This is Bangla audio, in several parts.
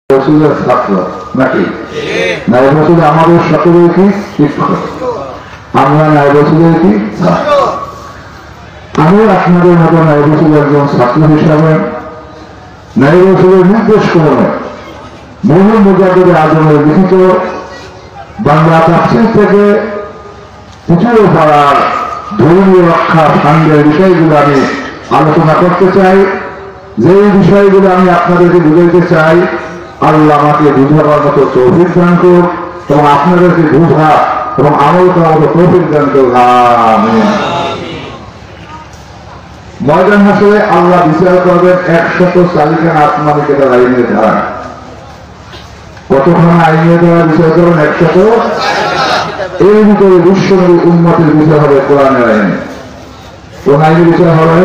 রসুলের ছাত্র নাকি? নায়েব রসুল আমাদের সকলের কি শিক্ষক, আমরা নায়েব রসুলের কি ছাত্র। আমি আপনাদের মতো নায়েব রসুলের একজন ছাত্র হিসাবে নায়েব রসুলের নির্দেশ ক্রমে মূল মুজাহিদ আজমের লিখিত বাংলা তাফসীর থেকে পুজো পাড়ার ধর্মীয় রক্ষা ফান্ডের বিষয়গুলো আমি আলোচনা করতে চাই। যে বিষয়গুলো আমি আপনাদেরকে বুঝাইতে চাই, আল্লাহ আমাকে বুঝাবার মতো তৌফিক দান করুন এবং আপনাদেরকে বুঝা এবং আমল করার মতো তৌফিক দান করুন। আমিন। ময়দান হাসরে আল্লাহ বিচার করবেন 140 আসমানিকে তার আইনের ধারা। কতক্ষণ আইনের ধারা বিচার করবেন? 100। এর ভিতরে বিশ্বনবী উম্মতের বিচার হবে কোরআনের আইনে। কোন আইনে বিচার হবে?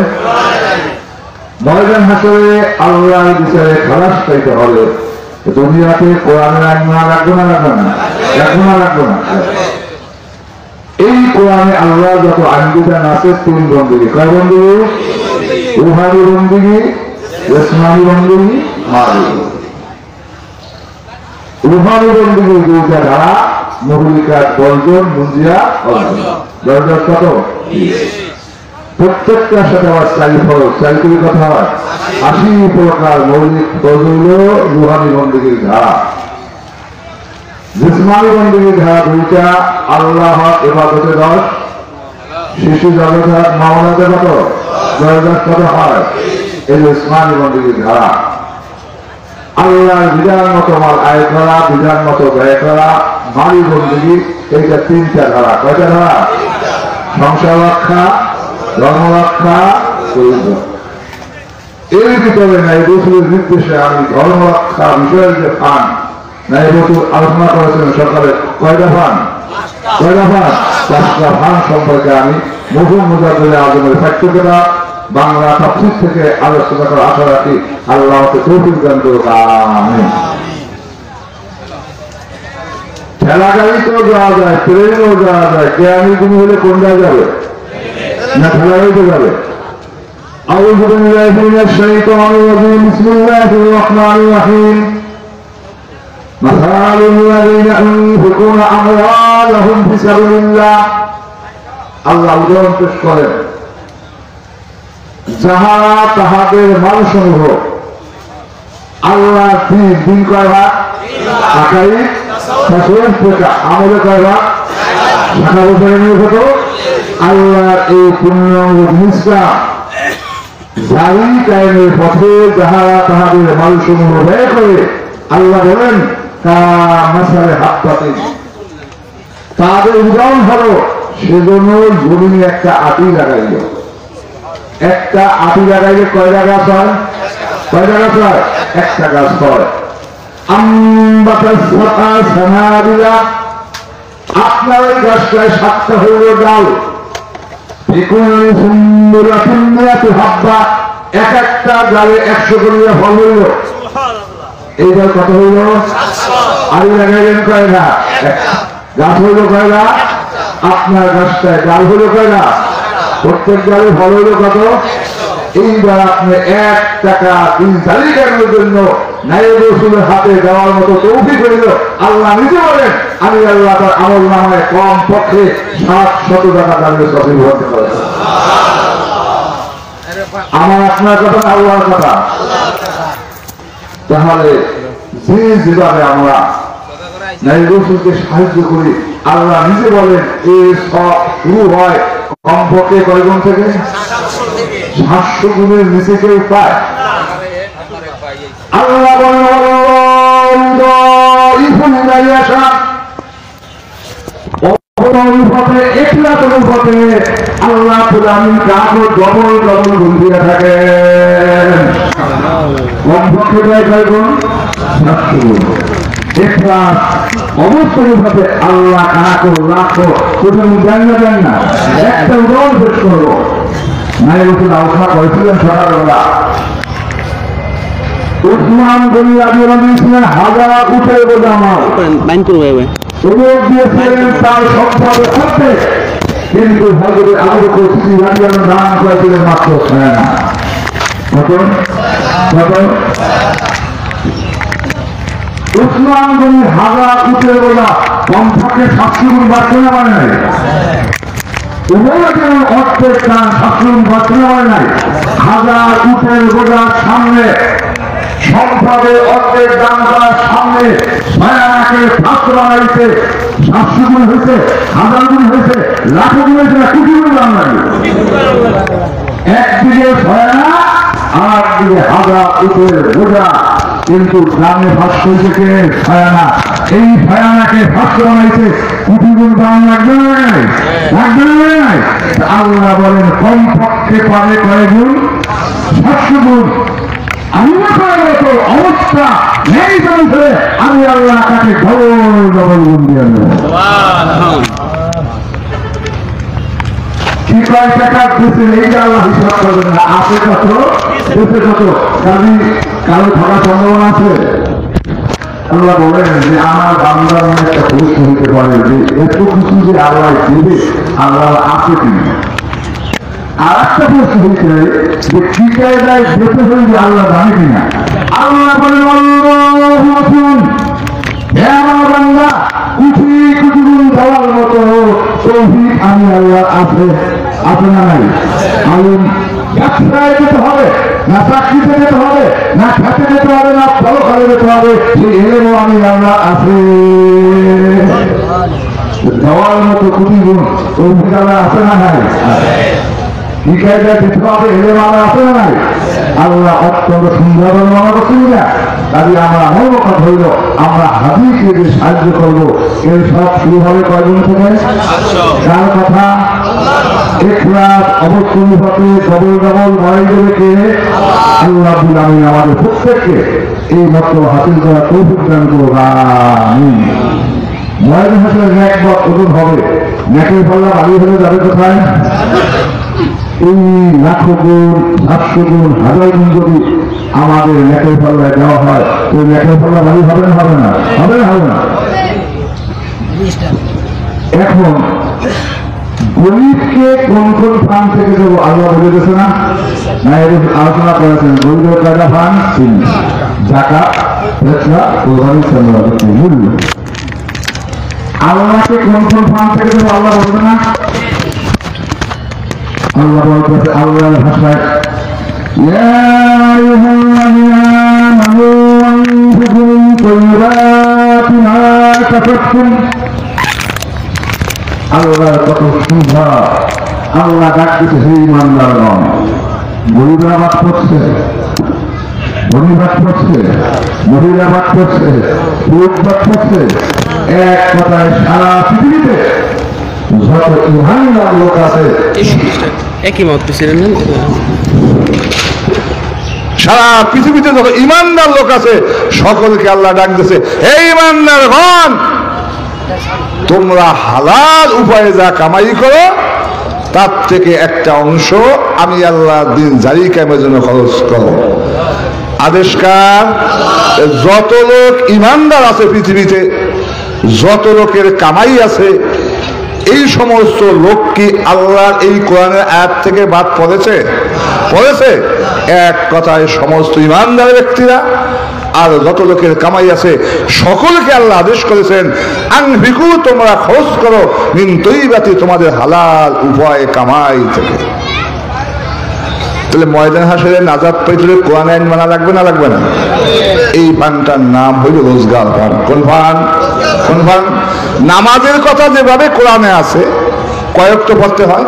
ময়দান হাসরে আল্লাহর বিচারে খালাস পাইতে হবে। দুনিয়াতে কোরআনের আইন না রাখবো না, রাখবো না, রাখবো না, রাখবো না। এই কোরআনে আল্লাহ যত আইন বিধান আছে 3 বন্দী। কয় বন্দী? রুহানি বন্দী, জেসমানি বন্দী, মালি। রুহানি বন্দী 2টা ধারা, মহুলিকা 10 জন, মুঞ্জিয়া 10 জন। কত? প্রত্যেকটার সাথে আবার 4 ফরজ, 4 করে কথা হয় 80 প্রকার মৌলিক ফজল রুহানি বন্দীর ধারা। জিসমানি বন্দীর ধারা 2টা, আল্লাহ ইবাদতে 10, শিশু জগৎ মাওলাতে কত? 10 কত হয়? এই জিসমানি বন্দীর ধারা। আল্লাহর বিধান মতো মাল আয় করা, বিধান মতো ব্যয় করা, মালি বন্দী, এইটা 3টা ধারা। কয়টা ধারা? সংসার রক্ষা, ধর্ম রক্ষা, এর ভিতরে নায়েব রসুলের নির্দেশে আমি ধর্ম রক্ষা বিষয়ের যে ফান নায়েব রসুল আলোচনা করেছেন সকালে। কয়টা ফান? 5টা ফান সম্পর্কে আমি মরহুম মুজাহিদ আজমের পাঠ্যক্রম বাংলা তাফসীর থেকে আলোচনা করার আশা রাখি। আল্লাহ আমাকে তৌফিক দান করুন। আমিন। ঠেলা গাড়িতেও যাওয়া যায়, ট্রেনেও যাওয়া যায়, কেরানি তুমি হলে কোন জায়গায় যাবে? না ঠেলা গাড়িতে যাবে? أعوذ بالله من الشيطان الرجيم. بسم الله الرحمن الرحيم. مثل الذين ينفقون أموالهم في سبيل الله. আল্লাহ উদাহরণ পেশ করেন, যাহারা তাহাদের মালসমূহ আল্লাহ দিন কয় ভাগ, আকাই আমলে কয় ভাগ, শাখা বছরে নিয়ে হতো। আল্লাহর এই পূর্ণাঙ্গ জিনিসটা জারি কায়েমের পথে যাহারা তাহাদের মালসমূহ ব্যয় করে, আল্লাহ বলেন কামাসালে হাব্বাতিন, তাদের উদাহরণ হলো সেজন্য জমিনে একটা আটি লাগাইল। একটা আটি লাগাইলে কয়টা গাছ হয়? কয়টা গাছ হয়? একটা গাছ হয়। আপনার ওই গাছটায় 7টা হইল ডাল। হাব্বা, এক একটা ডালে 100 করে ফল হইল। এইবার কত হইল? আড়ি লাগাইলেন কয়টা? গাছ হইল কয়টা? আপনার গাছটায় ডাল হইল কয়টা? প্রত্যেক ডালে ফল হইল কত? এইবার আপনি 1 টাকা 3 তারিখের জন্য নায়েব রসুলের হাতে দেওয়ার মতো তৌফিক হইল। আল্লাহ নিজে বলেন, আমি আল্লাহ তার আমল নামায় কম পক্ষে 700 টাকা দাঁড়িয়ে সফল হতে পারে। আমার আপনার কথা, আল্লাহর কথা। তাহলে যে যেভাবে আমরা নায়েব রসুলকে সাহায্য করি, আল্লাহ নিজে বলেন এই সব শুরু হয় কমপক্ষে কয় গুণ থেকে? 700 গুণের নিচে কেউ পায়? আল্লাহ বলেন আল্লাহ আমি কাগজ ডবল ডবল গুণ দিয়ে থাকেন। কমপক্ষে কয় গুণ? 700 গুণ। অবশ্যই ভাবে আল্লাহ কাহাকে লাখো কোথাও দেন না। একটা উদাহরণ পেশ করবো। নায়েব রসুল আলোচনা করেছিলেন সকালবেলা, উসমান গনি রাদিয়াল্লাহু আনহু ছিলেন হাজার উটের বোঝা মাল, দিয়েছিলেন তার সম্পদ করতে, কিন্তু হযরত আবু বকর সিদ্দিক রাদিয়াল্লাহু আনহু দান করেছিলেন মাত্র 6 না। কত? উসমান গনি হাজার উঠে বলা কমপক্ষে 700 গুণ বাড়ছে না মানে নাই উভয়ের অর্থের টান 700 গুণ বাড়ছে না মানে নাই হাজার উঠের গোড়ার সামনে সম্পদের অর্ধেক দান করার সামনে ভয়ানকের ছাত্র বানাইছে 700 গুণ হয়েছে 1000 গুণ হয়েছে লাখ গুণ হয়েছে না কোটি গুণ দাম লাগে একদিকে ভয়ানক আর দিকে হাজার উঠের গোড়া কিন্তু গ্রামে ভাস হয়েছে কে ভয়ানক এই ভয়ানকের ছাত্র বানাইছে কোটি গুণ দাম লাগবে না নাই লাগবে না নাই আল্লাহ বলেন কমপক্ষে পারে কয় গুণ 700 গুণ অবস্থা নেই চলছে আমি আল্লাহ তাকে ডবল ডবল গুণ দিয়ে কি কয় টাকা দিচ্ছে এইটা আল্লাহ হিসাব করবেন না আছে কত দেশে কত কাজী কারো থাকার সম্ভাবনা আছে আল্লাহ বলেন যে আমার বান্দার মনে একটা প্রশ্ন হতে পারে যে এত কিছু যে আল্লাহ দিবে আল্লাহ আছে কিনা আর একটা প্রশ্ন হয়েছে যে কি জায়গায় যেতে হইবে আল্লাহ জানে কিনা আল্লাহ বলেন আমার বান্দা কুচি কুচি গুণ দেওয়ার মতো তৌফিক আমি আল্লাহ আছে আছে না নাই আমি ব্যবসায় যেতে হবে না চাকরিতে যেতে হবে না খেতে যেতে হবে না পরকালে যেতে হবে সেই এলেও আমি আল্লাহ আছে দেওয়ার মতো কুচি গুণ তৌফিক আল্লাহ আছে না নাই কি জায়গায় যেতে হবে এলে মানা আছে না নাই আল্লাহ অত্যন্ত সুন্দর মনে করছি না তাই আমরা মূল কথা হইল আমরা হাদিসকে যে সাহায্য করবো এর সব শুরু হবে কয়জন থেকে কার কথা ইখলাস অবশ্যই হবে ডবল ডবল লড়াই করে কে আল্লাহ আমি আমাদের প্রত্যেককে এই মত হাসিল করা তৌফিক দান করবো আমিন ময়দান হাসিলের ন্যাক বা ওজন হবে ন্যাকের পাল্লা বাড়ি হলে যাবে কোথায় এই লাখো গুণ 700 গুণ 1000 গুণ যদি আমাদের ন্যাকের পাল্লায় দেওয়া হয় তো ন্যাকের পাল্লা বাড়ি হবে না হবে না হবে না হবে না এখন গরিবকে কোন কোন ফান থেকে দেবো আল্লাহ বলে দিয়েছে না আলোচনা করেছেন গরিবের কায়দা ফান জাকাত ফেতরা কোরবানি সালাত মূল্য আল্লাহকে কোন কোন ফান থেকে দেবো আল্লাহ বলবে না আল্লাহ বলতেছে আল্লাহর ভাষায় ইয়া আইয়ুহাল্লাযীনা আমানু আনফিকু মিন তাইয়্যিবাতি মা কাসাবতুম আল্লাহর কত সুন্দর আল্লাহ ডাক দিতে সেই ইমানদারগণ গরিবরা বাদ করছে গরিবাদ করছে মহিলাবাদ করছে পুরুষবাদ করছে এক কথায় সারা পৃথিবীতে যত ইমানদার লোক আছে একই মত ছিলেন না সারা পৃথিবীতে যত ইমানদার লোক আছে সকলকে আল্লাহ ডাক দিয়েছে এই ইমানদারগণ তোমরা হালাল উপায়ে যা কামাই করো তার থেকে একটা অংশ আমি আল্লাহ দিন জারি কায়েমের জন্য খরচ করো আদেশকার যত লোক ইমানদার আছে পৃথিবীতে যত লোকের কামাই আছে এই সমস্ত লোক কি আল্লাহর এই কোরআনের আয়াত থেকে বাদ পড়েছে পড়েছে এক কথায় সমস্ত ইমানদার ব্যক্তিরা আর যত লোকের কামাই আছে সকলকে আল্লাহ আদেশ করেছেন আনফিকু তোমরা খরচ করো মিন তৈবাতি তোমাদের হালাল উভয় কামাই থেকে তাহলে ময়দান হাসরের নাজাত পাইতে কোরআন আইন মানা লাগবে না লাগবে না এই ফানটার নাম হইল রোজগার ফান কোন ফান কোন ফান নামাজের কথা যেভাবে কোরআনে আছে কয়েক তো পড়তে হয়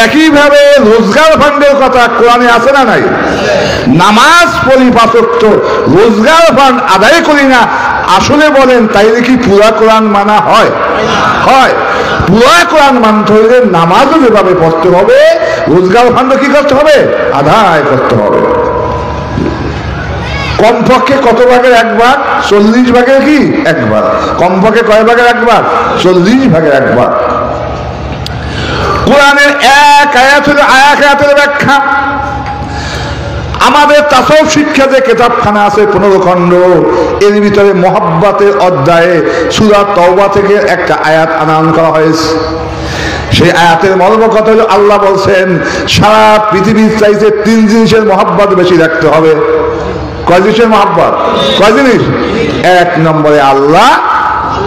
একইভাবে রোজগার ফান্ডের কথা কোরআনে আছে না নাই নামাজ পড়ি পাঁচ ওয়াক্ত রোজগার ফান্ড আদায় করি না আসলে বলেন তাইলে কি পুরা কোরআন মানা হয় হয় পুরা কোরআন মানতে হইলে নামাজও যেভাবে পড়তে হবে রোজগার ফান্ড কি করতে হবে আদায় করতে হবে কমপক্ষে কত ভাগের এক ভাগ 40 ভাগের কি এক ভাগ কমপক্ষে কয় ভাগের এক ভাগ 40 ভাগের এক ভাগ কোরআনের এক আয়াত হলো আয়াতের ব্যাখ্যা আমাদের তাসাউফ শিক্ষা যে কিতাবখানা আছে 15 খণ্ড এর ভিতরে মহব্বতের অধ্যায়ে সূরা তাওবা থেকে একটা আয়াত আনয়ন করা হয়েছে সেই আয়াতের মর্ম কথা হলো আল্লাহ বলছেন সারা পৃথিবীর চাইতে 3 জিনিসের মহব্বত বেশি রাখতে হবে কয় জিনিসের মহব্বত? কয় জিনিস? এক নম্বরে আল্লাহ,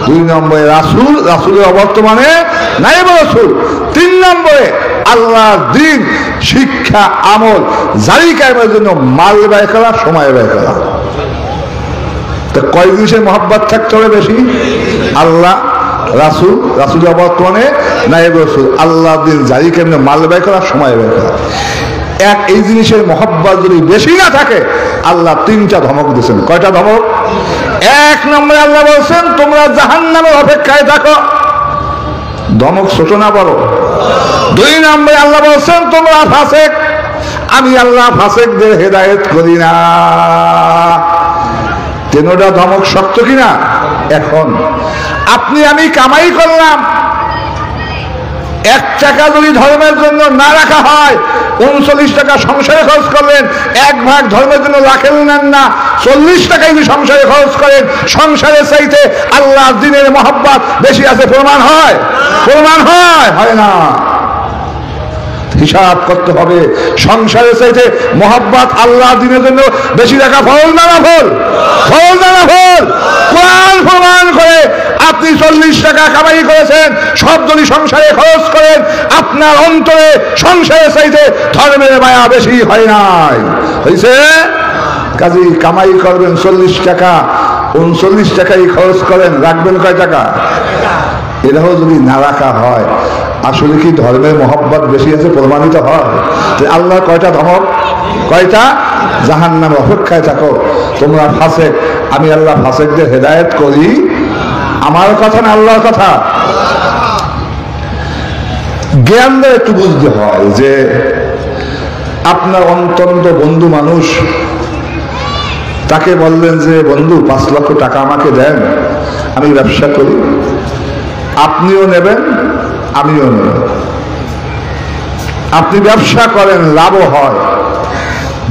দুই নম্বরে রাসূল, রাসূলের অবর্তমানে নায়েব রাসূল, তিন নম্বরে আল্লাহর দ্বীন, শিক্ষা, আমল জারি কায়েমের জন্য মাল ব্যয় করা, সময় ব্যয় করা। তো কয় জিনিসের মহব্বত থাকতে হবে বেশি? আল্লাহ, রাসূল, রাসূলের অবর্তমানে নায়েব রাসূল, আল্লাহ দ্বীন জারি কায়েমে মাল ব্যয় করা, সময় ব্যয় করা। এই জিনিসের মহব্বত যদি বেশি না থাকে, আল্লাহ তিনটা ধমক দিয়েছেন। কয়টা ধমক? এক নম্বরে আল্লাহ বলছেন তোমরা জাহান্নামের অপেক্ষায় থাকো, ধমক ছোট না বড়? দুই নম্বরে আল্লাহ বলছেন তোমরা ফাসেক, আমি আল্লাহ ফাসেকদের হেদায়েত করি না। তিনটা ধমক শক্ত কিনা? এখন আপনি আমি কামাই করলাম, 1 টাকা যদি ধর্মের জন্য না রাখা হয়, 39 টাকা সংসারে খরচ করলেন, 1 ভাগ ধর্মের জন্য রাখেন নেন না, 40 টাকা যদি সংসারে খরচ করেন, সংসারের চাইতে আল্লাহর দ্বীনের মহব্বত বেশি আছে, প্রমাণ হয়? প্রমাণ হয়? হয় না। হিসাব করতে হবে, সংসারের চাইতে মহব্বত আল্লাহর দ্বীনের জন্য বেশি রাখা ফরজ না নফল? ফরজ না নফল? কোরআন প্রমাণ করে আপনি 40 টাকা কামাই করেছেন, সব যদি সংসারে খরচ করেন, আপনার অন্তরে সংসারের চাইতে ধর্মের মায়া বেশি হয় নাই? হয়েছে? কাজী কামাই করবেন 40 টাকা, 39 টাকাই খরচ করেন, রাখবেন কয় টাকা? এটাও যদি না রাখা হয়, আসলে কি ধর্মের মহব্বত বেশি আছে? প্রমাণিত হয়। আল্লাহ কয়টা ধমক? কয়টা? জাহান্নামের অপেক্ষায় থাকো, তোমরা ফাসেক, আমি আল্লাহ ফাসেকদের হেদায়েত করি। আমার কথা না আল্লাহর কথা? জ্ঞানদের একটু বুঝতে হয় যে আপনার অন্তন্ত বন্ধু মানুষ, তাকে বললেন যে বন্ধু 5 লক্ষ টাকা আমাকে দেন, আমি ব্যবসা করি, আপনিও নেবেন আমিও নেব। আপনি ব্যবসা করেন, লাভও হয়,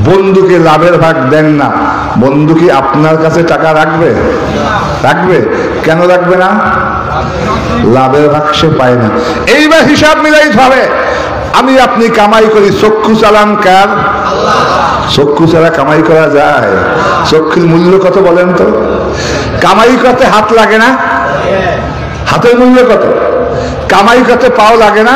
বন্ধুকে লাভের ভাগ দেন না, বন্ধু কি আপনার কাছে টাকা রাখবে? রাখবে? কেন রাখবে না? লাভের ভাগ সে পায় না। এইবার হিসাব মিলাইতে হবে। আমি আপনি কামাই করি, চক্ষু চালান কার? চক্ষু ছাড়া কামাই করা যায়? চক্ষুর মূল্য কত বলেন তো? কামাই করতে হাত লাগে না? হাতের মূল্য কত? কামাই করতে পাও লাগে না?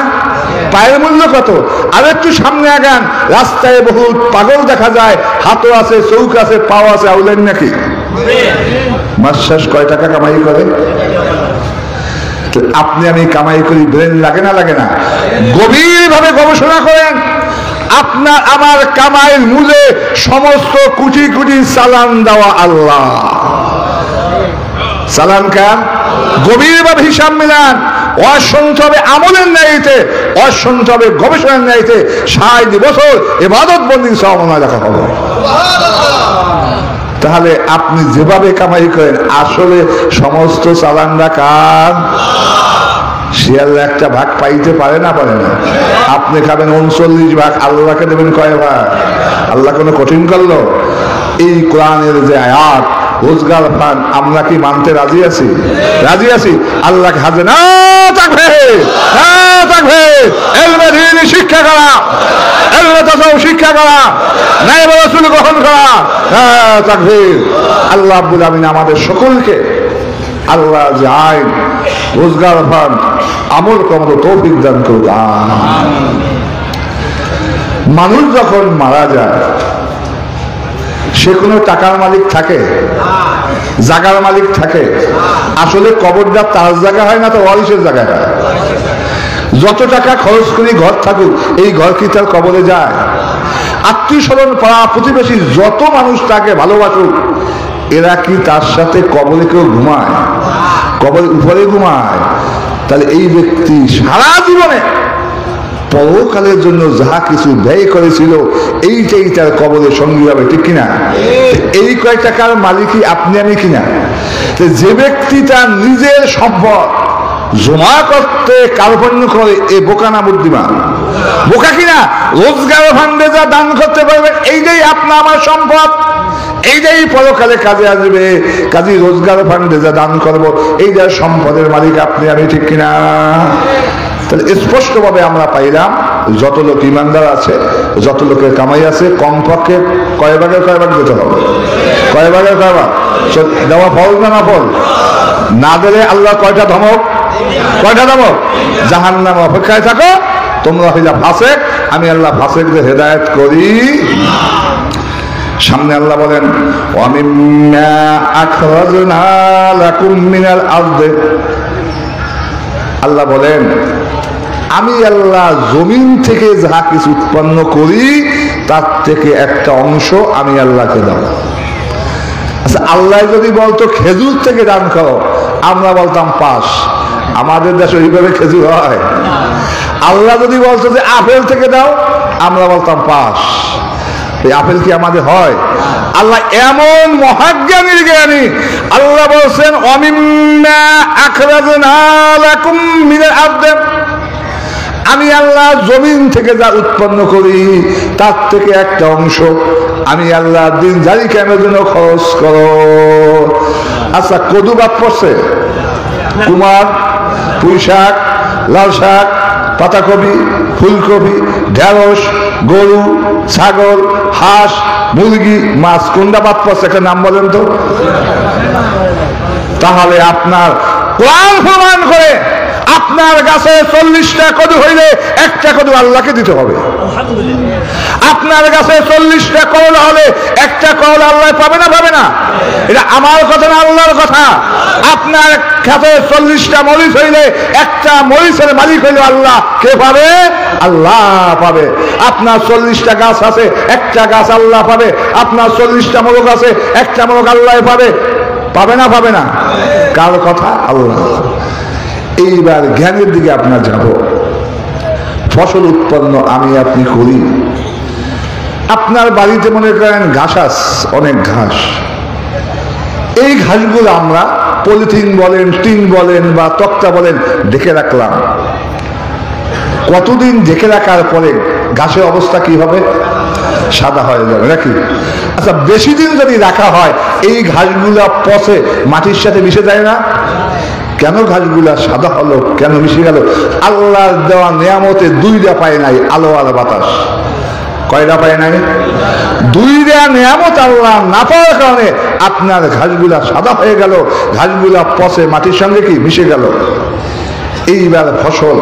পায়ের মূল্য কত? আর একটু সামনে আগান, রাস্তায় বহুত পাগল দেখা যায়, হাতও আছে, চৌক আছে, পাও আছে, আউলেন নাকি? মাস শেষ কয় টাকা কামাই করে? আপনি আমি কামাই করি, ব্রেন লাগে না? লাগে না? গভীরভাবে গবেষণা করেন, আপনার আমার কামাইয়ের মূলে সমস্ত কোটি কোটি চালান দেওয়া আল্লাহ। চালান কার? গভীরভাবে হিসাব মিলান। অসংখ্য হবে আমলের ন্যায়তে, অসংখ্য হবে গবেষণার ন্যায়তে 60 বছর ইবাদত বন্দী সামনা দেখা হবে। তাহলে আপনি যেভাবে কামাই করেন, আসলে সমস্ত চালানটা কার? শিয়াল একটা ভাগ পাইতে পারে না? পারে না? আপনি খাবেন 39 ভাগ, আল্লাহকে দেবেন কয় ভাগ? আল্লাহ কোনো কঠিন করলো? এই কোরআনের যে আয়াত, রোজগার ফান, আমরা কি মানতে রাজি আছি? রাজি আছি? আল্লাহকে হাজে না থাকবে, না থাকবে এলমে দ্বীন শিক্ষা করা, এলমে তাসাউফ শিক্ষা করা, নায়েব রাসূল গ্রহণ করা, না থাকবে। আল্লাহ রাব্বুল আমিন আমাদের সকলকে আল্লাহ যে আইন, রোজগার ফান, আমল করার তৌফিক দান করুন। মানুষ যখন মারা যায়, সে কোনো টাকার মালিক থাকে? জায়গার মালিক থাকে? আসলে কবরটা তার জায়গা হয় না তো ওয়ারিসের জায়গা হয়? যত টাকা খরচ করি ঘর থাকুক, এই ঘর কি তার কবরে যায়? আত্মীয় স্বজন, পাড়া প্রতিবেশী যত মানুষ তাকে ভালোবাসুক, এরা কি তার সাথে কবরে কেউ ঘুমায়? কবরের উপরে ঘুমায়? তাহলে এই ব্যক্তি সারা জীবনে পরকালের জন্য যাহা কিছু ব্যয় করেছিল, এইটাই তার কবরের সঙ্গী হবে, ঠিক কিনা? এই কয়েক টাকার মালিকই আপনি আমি কিনা? যে ব্যক্তি তার নিজের সম্পদ জমা করতে কার্পণ্য করে, এ বোকা না বুদ্ধিমান? বোকা কিনা? রোজগার ফান্ডে যা দান করতে পারবে, এইটাই আপনার আমার সম্পদ, এইটাই পরকালে কাজে আসবে। কাজী রোজগার ফান্ডে যা দান করবো, এইটার সম্পদের মালিক আপনি আমি, ঠিক কিনা? তাহলে স্পষ্টভাবে আমরা পাইলাম যত লোক ইমানদার আছে, যত লোকের কামাই আছে, কমপক্ষে কয় ভাগের দিতে হবে? কয় ভাগের কয় ভাগ দেওয়া ফল না ফল? না দিলে আল্লাহ কয়টা ধমক? জাহান্নামে অপেক্ষায় থাকো, তোমরা হইলা ফাসেক, আমি আল্লাহ ফাসেকদের হেদায়েত করি। সামনে আল্লাহ বলেন ওয়ামিম্মা আখরাজনা লাকুম মিনাল আরদি, আল্লাহ বলেন আমি আল্লাহ জমিন থেকে যা কিছু উৎপন্ন করি তার থেকে একটা অংশ আমি আল্লাহকে দাও। আচ্ছা, আল্লাহ যদি বলতো খেজুর থেকে দান করো, আমরা বলতাম পাস। আমাদের দেশে ওইভাবে খেজুর হয়। আল্লাহ যদি বলতো যে আপেল থেকে দাও, আমরা বলতাম পাস। এই আপেল কি আমাদের হয়? আল্লাহ এমন মহাজ্ঞানীর জ্ঞানী, আল্লাহ বলছেন ওয়ামিম্মা আখরাজনা লাকুম মিনাল আরদি, আমি আল্লাহ জমিন থেকে যা উৎপন্ন করি তার থেকে একটা অংশ আমি আল্লাহ দিন জারি কায়েমের জন্য খরচ করো। আচ্ছা, কদু বাদ পড়ছে? কুমার, পুঁই শাক, লাল শাক, পাতাকপি, ফুলকপি, ঢেঁড়স, গরু, ছাগল, হাঁস, মুরগি, মাছ, কোনটা বাদ পড়ছে? একটা নাম বলেন তো। তাহলে আপনার কোরআন প্রমাণ করে আপনার গাছে 40টা কদু হইলে একটা কদু আল্লাহকে দিতে হবে। আপনার গাছে 40টা করলা হলে একটা করলা আল্লাহ পাবে না? এটা আমার কথা না, আল্লাহর কথা। আপনার খেতে 40টা মরিচ হইলে একটা মরিচের মালিক হইলে আল্লাহ কে পাবে? আল্লাহ পাবে। আপনার 40টা গাছ আছে, একটা গাছ আল্লাহ পাবে। আপনার 40টা মোরগ আছে, একটা মোরগ আল্লাহ পাবে না? কার কথা? আল্লাহ। এইবার জ্ঞানের দিকে আপনার যাব। ফসল উৎপন্ন আমি আপনি করি। আপনার বাড়িতে মনে করেন ঘাস আছে, অনেক ঘাস। এই ঘাসগুলো আমরা পলিথিন বলেন, টিন বলেন বা তক্তা বলেন ঢেকে রাখলাম। কতদিন ঢেকে রাখার পরে ঘাসের অবস্থা কি হবে? সাদা হয়ে যাবে নাকি? আচ্ছা, বেশি দিন যদি রাখা হয় এই ঘাসগুলা পচে মাটির সাথে মিশে যায় না? কেন ঘাসগুলা সাদা হলো, কেন মিশে গেল? আল্লাহর দেওয়া নিয়ামতে দুইটা পায় নাই, আলো আর বাতাস। কয়টা পায় নাই? দুইটা নিয়ামত আল্লাহ না পাওয়ার কারণে আপনার ঘাসগুলা সাদা হয়ে গেল, ঘাসগুলা পচে মাটির সঙ্গে কি মিশে গেল। এইবার ফসল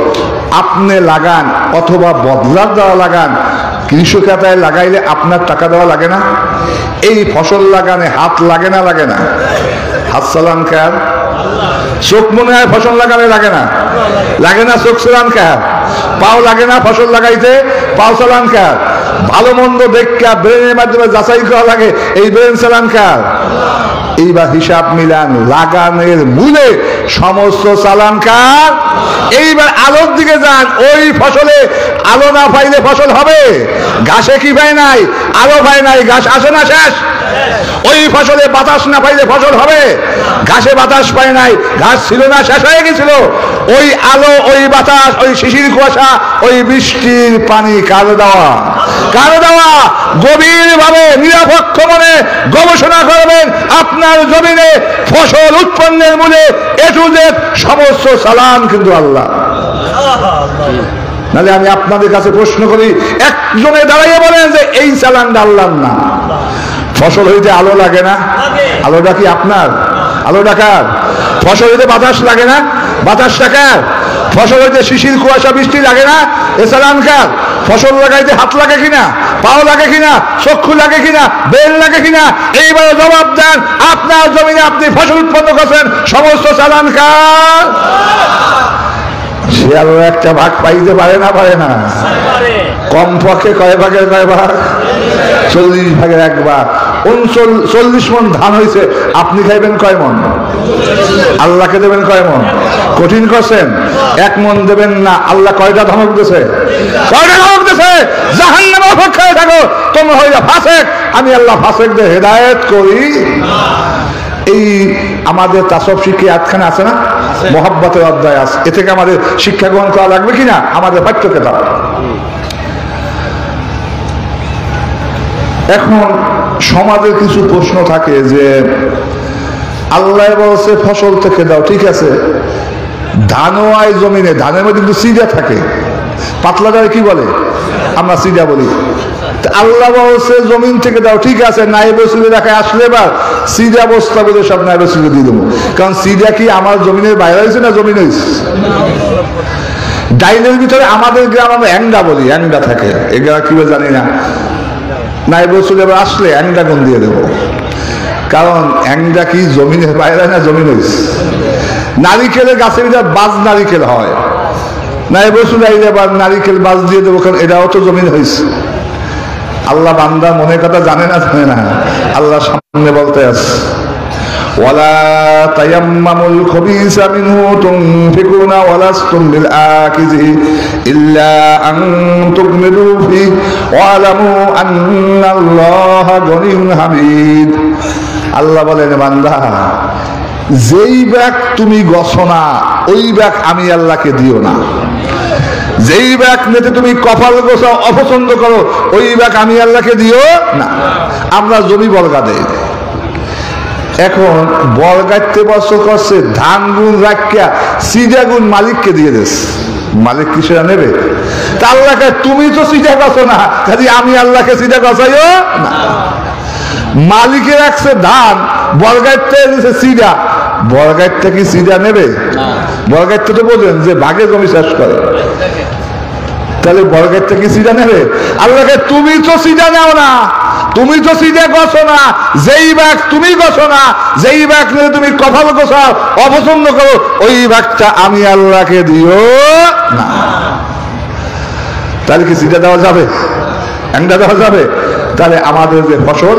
আপনি লাগান অথবা বদলার দ্বারা লাগান, কৃষক খাতায় লাগাইলে আপনার টাকা দেওয়া লাগে না? এই ফসল লাগানে হাত লাগে না? হাত চালান কার? চোখ মনে হয় ফসল লাগালে লাগে না? চোখ চালান কার? পাও লাগে না ফসল লাগাইতে? পাও চালান কার? ভালো মন্দ দেখা ব্রেনের মাধ্যমে যাচাই করা লাগে, এই ব্রেন চালান কার? এইবার হিসাব মিলান, লাগানের মূলে সমস্ত চালান কার? এইবার আলোর দিকে যান, ওই ফসলে আলো না পাইলে ফসল হবে? ঘাসে কি পায় নাই? আলো পায় নাই, ঘাস আসে না শেষ? ওই ফসলে বাতাস না পাইলে ফসল হবে? ঘাসে বাতাস পায় নাই, ঘাস ছিল না, শেষ হয়ে গেছিল। ওই আলো, ওই বাতাস, ওই শিশির কুয়াশা, ওই বৃষ্টির পানি কার দেওয়া? গভীর ভাবে নিরপেক্ষ মনে গবেষণা করবেন। আপনার জমিনে ফসল উৎপন্নের মূলে এ টু জেড সমস্ত চালান কিন্তু আল্লাহ। নাহলে আমি আপনাদের কাছে প্রশ্ন করি, একজনে দাঁড়াইয়ে বলেন যে এই চালানটা আল্লাহর না। ফসল হইতে আলো লাগে না? আলোটা কি আপনার? আলোটা কার? ফসল হইতে বাতাস লাগে না? বাতাসটা কার? ফসল হইতে শিশির কুয়াশা বৃষ্টি লাগে না? এ চালান কার? ফসল লাগাইতে হাত লাগে কিনা? পাও লাগে কিনা? চক্ষু লাগে কিনা? বেল লাগে কিনা? এইবারে জবাব দেন। আপনার জমিনে আপনি ফসল উৎপন্ন করছেন, সমস্ত চালান কার? সে আরো একটা ভাগ পাইতে পারে না? কমপক্ষে কয় ভাগের কয় ভাগ? 40 ভাগের 1 ভাগ। 40 মন ধান হয়েছে, আপনি খাইবেন কয় মন? আল্লাহকে দেবেন কয় মন? কঠিন করছেন, 1 মন দেবেন না। আল্লাহ কয়টা ধমক দিয়েছে? জাহান্নামে অপেক্ষায় থাকো, তোমরা হইলে ফাসেক, আমি আল্লাহ ফাসেকদের হেদায়েত করি। এই আমাদের তাসব শিক্ষা আয়াতখানা আছে না? মোহাব্বতের অধ্যায় আছে। এ থেকে আমাদের শিক্ষা গ্রহণ করা লাগবে কিনা? আমাদের পাঠ্য কিতাব। এখন সমাজের কিছু প্রশ্ন থাকে যে আল্লাহ বলছে ফসল থেকে দাও, ঠিক আছে, ধানও হয় জমিনে, ধানের মধ্যে কিন্তু সিজা থাকে, পাতলাটারে কি বলে? আমরা সিজা বলি। আল্লাহ বলছে জমিন থেকে দাও, ঠিক আছে, নাইব রসুল দেখায় আসলে এবার সিজা বস্তা বলে সব নাইব রসুল দিয়ে দেবো। কারণ সিজা কি আমার জমিনের বাইরে হয়েছে না জমিন হয়েছে? ডাইনের ভিতরে আমাদের গ্রাম আমরা অ্যাংডা বলি, অ্যাংডা থাকে, এগুলা কি জানি না। নাইব রসুল এবার আসলে অ্যাংডা গুণ দিয়ে দেবো, কারণ অ্যাংডা কি জমিনের বাইরে না জমিন হয়েছে? নারিকেলের গাছের ভিতরে বাজ নারিকেল হয়, নাইব রসুল আইলে এবার নারিকেল বাজ দিয়ে দেবো, কারণ এটাও তো জমিন হয়েছে। আল্লাহ বান্দা মনের কথা জানে না, জানে না? আল্লাহ সামনে বলতে আছে ওয়ালা তায়াম্মামুল খাবিসা মিনহু তুনফিকুনা ওয়ালাস্তুম বিল আকিজি ইল্লা আন তুগমিদু ফি ওয়ালামু আন্নাল্লাহা গনিয়্যুন হামিদ। আল্লাহ বলেন বান্দা, যেই ব্যাগ তুমি গছনা ওই ব্যাগ আমি আল্লাহকে দিও না, যেই ব্যাগ নিতে তুমি কপাল গোছাও অপছন্দ করো ওই ব্যাগ আমি আল্লাহকে দিও না। আমরা জমি বর্গা দেই, এখন বর্গাইতে বছর করছে ধান গুণ রাখিয়া সিজা গুণ মালিককে দিয়ে দিস, মালিক কি সেটা নেবে? তা আল্লাহকে তুমি তো সিজা গছো না, কাজে আমি আল্লাহকে সিজা গছাইও না। মালিকে রাখছে ধান, বর্গাইতে দিছে সিজা, বর্গাইতে কি সিজা নেবে? বর্গাইতে তো বোঝেন যে ভাগে জমি চাষ করে, তাহলে বর্গাইতে কি সিজা নেবে? আল্লাহকে তুমি তো সিজা নেও না, তুমি তো সিজা গছো না, যেই ব্যাগ তুমি গছো না, যেই ব্যাগ নিয়ে তুমি কপাল গোছাও অপছন্দ করো ওই ব্যাগটা আমি আল্লাহকে দিও না। তাহলে কি সিজা দেওয়া যাবে? অ্যাংডা দেওয়া যাবে? তাহলে আমাদের যে ফসল,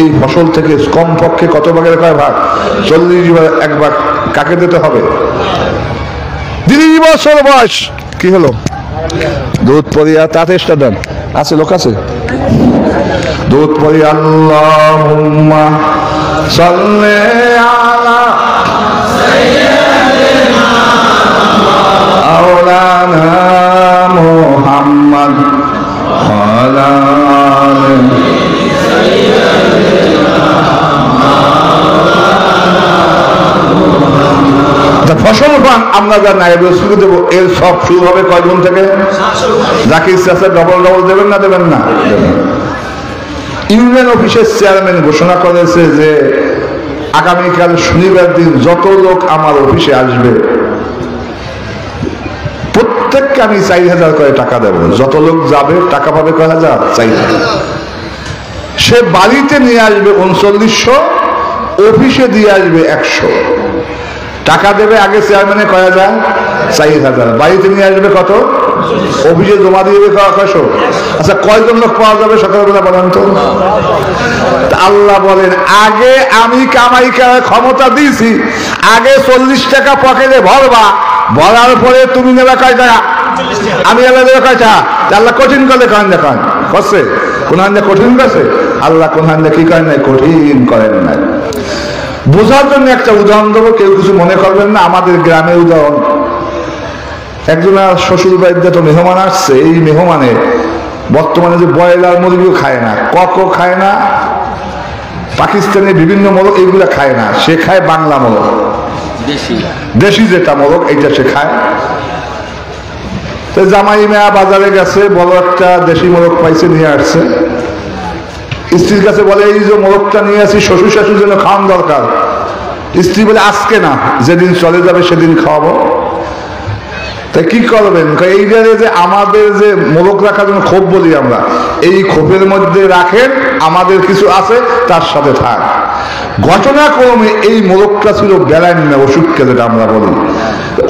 এই ফসল থেকে কমপক্ষে কত ভাগের কয় ভাগ? 40 ভাগ এক ভাগ কাকে দিতে হবে? 30 বছর বয়স কি হলো? দুধ পরিয়া তাতে দেন আছে, লোক আছে দুধ পরি আল্লাহুম্মা সাল্লি আলা মাওলানা মুহাম্মদ ওয়ালা আলি ফসল পান আমরা যা নাইব রসুলকে দেবো, এর সব শুরু হবে কয় গুণ থেকে? যাকে ইচ্ছা আছে ডবল ডবল দেবেন না দেবেন না? ইউনিয়ন অফিসের চেয়ারম্যান ঘোষণা করেছে যে আগামীকাল শনিবার দিন যত লোক আমার অফিসে আসবে প্রত্যেককে আমি 4000 করে টাকা দেবো। যত লোক যাবে টাকা পাবে কয় হাজার? 4000। সে বাড়িতে নিয়ে আসবে 3900, অফিসে দিয়ে আসবে 100। টাকা দেবে আগে চেয়ারম্যানে কয় হাজার? 4000। বাড়িতে নিয়ে আসবে কত? অফিসে জমা দিয়ে দেবে কয়শো। আচ্ছা কয়জন লোক পাওয়া যাবে সকালবেলা বলেন তো? আল্লাহ বলেন আগে আমি কামাই করার ক্ষমতা দিয়েছি, আগে 40 টাকা পকেটে ভরবা, ভরার পরে তুমি নেবে কয় টাকা? আমি আল্লাহ দেবে কয় টাকা? আল্লাহ কঠিন করলে করেন দেখান করছে? কোন হান্দে কঠিন করছে? আল্লাহ কোন হান্দে কি করেন নাই? কঠিন করেন নাই। বোঝার জন্য একটা উদাহরণ দেবো, কেউ কিছু মনে করবেন না। আমাদের গ্রামে উদাহরণ, একজনের শ্বশুর বাড়িতে তো মেহমান আসছে, এই মেহমানে বর্তমানে যে ব্রয়লার মুরগিও খায় না, ককও খায় না, পাকিস্তানের বিভিন্ন মোরগ এইগুলা খায় না, সে খায় বাংলা মোরগ, দেশি যেটা মোরগ এইটা সে খায়। তো জামাই মেয়া বাজারে গেছে, বড় একটা দেশি মোরগ পাইছে, নিয়ে আসছে। স্ত্রীর কাছে বলে এই যে মোরগটা নিয়ে আসি শ্বশুর শাশুর জন্য খাওয়ান দরকার। স্ত্রী বলে আজকে না, যেদিন চলে যাবে সেদিন খাওয়াবো। তাই কি করবেন? এই যে আমাদের যে মোরগ রাখার জন্য খোপ বলি আমরা, এই খোপের মধ্যে রাখেন, আমাদের কিছু আছে তার সাথে থাক। ঘটনাক্রমে এই মোরগটা ছিল বেলাইন না, ওষুধকে যেটা আমরা বলি।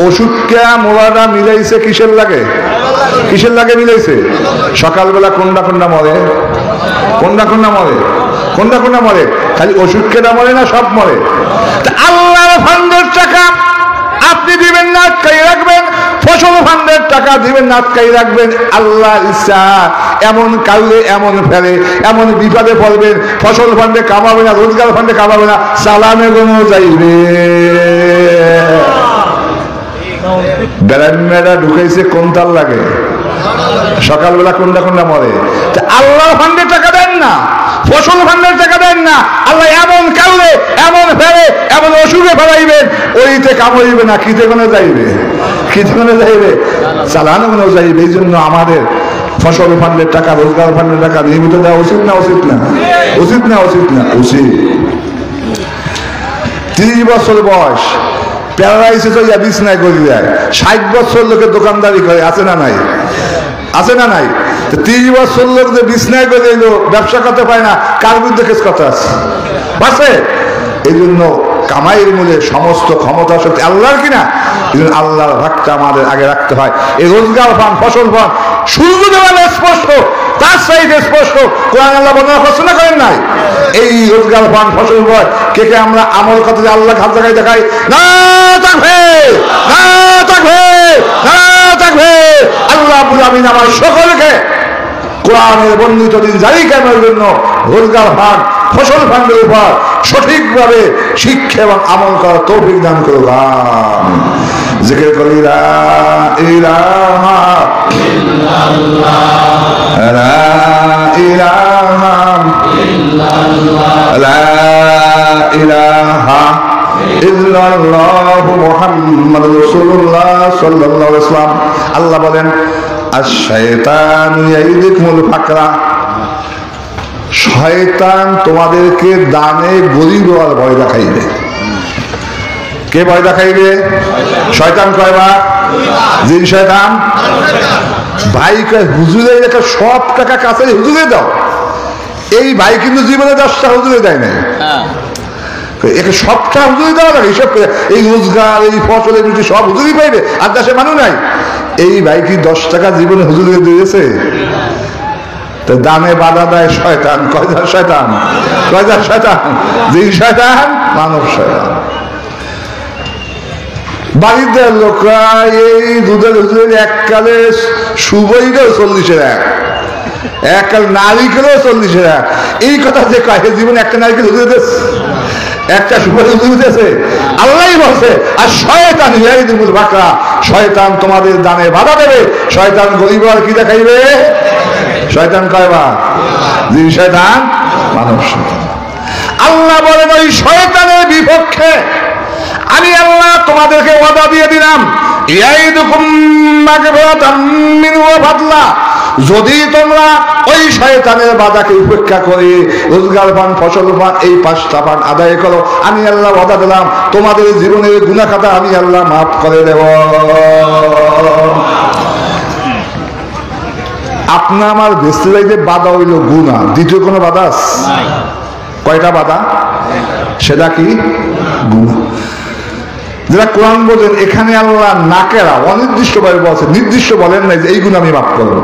ওষুধকে মোরাটা মিলাইছে কিসের লাগে? কিসের লাগে মিলাইছে? সকালবেলা কোনটা কোনটা মরে, কোনটা কোনটা মরে, কোনটা কোনটা মরে, খালি ওষুধকে না মরে না, সব মরে। আল্লাহর ফান্ডের টাকা আপনি দিবেন না, আটকাই রাখবেন। ফসল ফান্ডের টাকা দিবেন না, আটকাই রাখবেন। আল্লাহ ইচ্ছা এমন কাউরে এমন ফেলে, এমন বিপদে পড়বেন, ফসল ফান্ডে কামাবে না, রোজগার ফান্ডে কামাবে না, সালামে গুনো যাইবে। বেড়াইমেরা ঢুকাইছে কোন তার লাগে, সকালবেলা কোনটা কোনটা মরে। আল্লাহ ফান্ডের টাকা দেন না, ফসল ফান্ডের টাকা দেন না। আল্লাহ এমন কাউরে এমন ফেলে এমন অসুখে ফেলাইবেন, ওইতে কামড়িবে না, খিতে কোনে যাইবে, খিতে কোনে যাইবে, চালানো কোনেও যাইবে। এই জন্য আমাদের ফসল ফান্ডের টাকা, রোজগার ফান্ডের টাকা নিয়মিত দেওয়া উচিত না উচিত না? উচিত না উচিত না? উচিত। 30 বছর বয়স প্যারালাইসিস হইয়া বিছনায় করে দেয়, 60 বছর লোকের দোকানদারি করে, আছে না নাই? আছে না নাই? 30 বছর লোক যে বিছনায় করে এলো, ব্যবসা করতে পায় না, কার বিরুদ্ধে কেস কথা আছে? বাসে। এই জন্য কামাইয়ের মূলে সমস্ত ক্ষমতা শক্তি আল্লাহর কিনা, এই জন্য আল্লাহর ভাগটা আমাদের আগে রাখতে হয়। এই রোজগার ফান, ফসল ফান শুরু দেওয়া স্পষ্ট, তার সাইডে স্পষ্ট কোরআন আল্লাহ বর্ণনা করছে না করেন নাই? এই রোজগার ফান, ফসল ফান কে কে আমরা আমল কথা যে আল্লাহ হাত দেখাই দেখাই না থাকবে, না থাকবে, না থাকবে। আল্লাহ আমিন আমার সকলকে কোরআনের বর্ণিত দিন জারি কায়েমের জন্য রোজগার ফান, ফসল ফান্ডের উপর সঠিকভাবে শিক্ষা এবং আমল করার তৌফিক দান করুক। জিকির করি লা ইলাহা ইল্লাল্লাহ, লা ইলাহা ইল্লাল্লাহ, লা ইলাহা ইল্লাল্লাহ মুহাম্মাদুর রাসূলুল্লাহ সাল্লাল্লাহু আলাইহি ওয়াসাল্লাম। আল্লাহ বলেন আশ-শায়তানু ইয়াইদুকুমুল ফাকরা, শয়তান তোমাদেরকে দানে গরিব হওয়ার ভয় দেখাইবে। কে ভয় দেখাইবে? শয়তান। কয়বার? জিন শয়তান। ভাই কয় হুজুরে রেখে সব টাকা কাছে হুজুরে দাও। এই ভাই কিন্তু জীবনে 10টা হুজুরে দেয় নাই, একে সবটা হুজুরি দেওয়া লাগে। হিসাব করে এই রোজগার, এই ফসল, এই বৃষ্টি সব হুজুরি পাইবে, আর দেশে মানুষ নাই। এই ভাই কি 10 টাকা জীবনে হুজুরি দিয়েছে? দানে বাধা দেয় শয়তান। কয়দার শয়তান? কয়দার শয়তান? জিন শয়তান, মানব শয়তান। বাড়িতে লোকরা এই দুধের হুজুরের এককালে সুবইটাও 40-এর এককাল নারিকেলও 40-এর। এই কথা যে কয় জীবনে একটা নারিকেল হুজুরে দিয়েছে, একটা সুপারি হুজুরে দিয়েছে, আল্লাহই বলছে আর শয়তান ইয়াইদুকুমুল ফাকরা, শয়তান তোমাদের দানে বাধা দেবে। শয়তান গরিব আর কি দেখাইবে? শয়তান কয়বার? জিন শয়তান, মানব শয়তান। আল্লাহ বলেন ওই শয়তানের বিপক্ষে আমি আল্লাহ তোমাদেরকে ওয়াদা দিয়ে দিলাম, ইয়াইদুকুম মাগফিরাতাম মিনহু ওয়া ফাদলা, যদি তোমরা ওই শয়তানের বাধাকে উপেক্ষা করে রোজগার পান, ফসল পান, এই 5টা পান আদায় করো, আমি আল্লাহ ওয়াদা দিলাম তোমাদের জীবনের গুনাহ খাতা আমি আল্লাহ মাফ করে দেব। আপনা আমার বেঁচতে যাইতে বাধা হইল গুনাহ, দ্বিতীয় কোনো বাধা আছে? কয়টা বাধা? সেটা কি? গুনাহ। যারা কোরআন বোঝেন, এখানে আল্লাহ নাকেরা অনির্দিষ্টভাবে বলছে, নির্দিষ্ট বলেন নাই যে এই গুনাহ আমি মাফ করবো।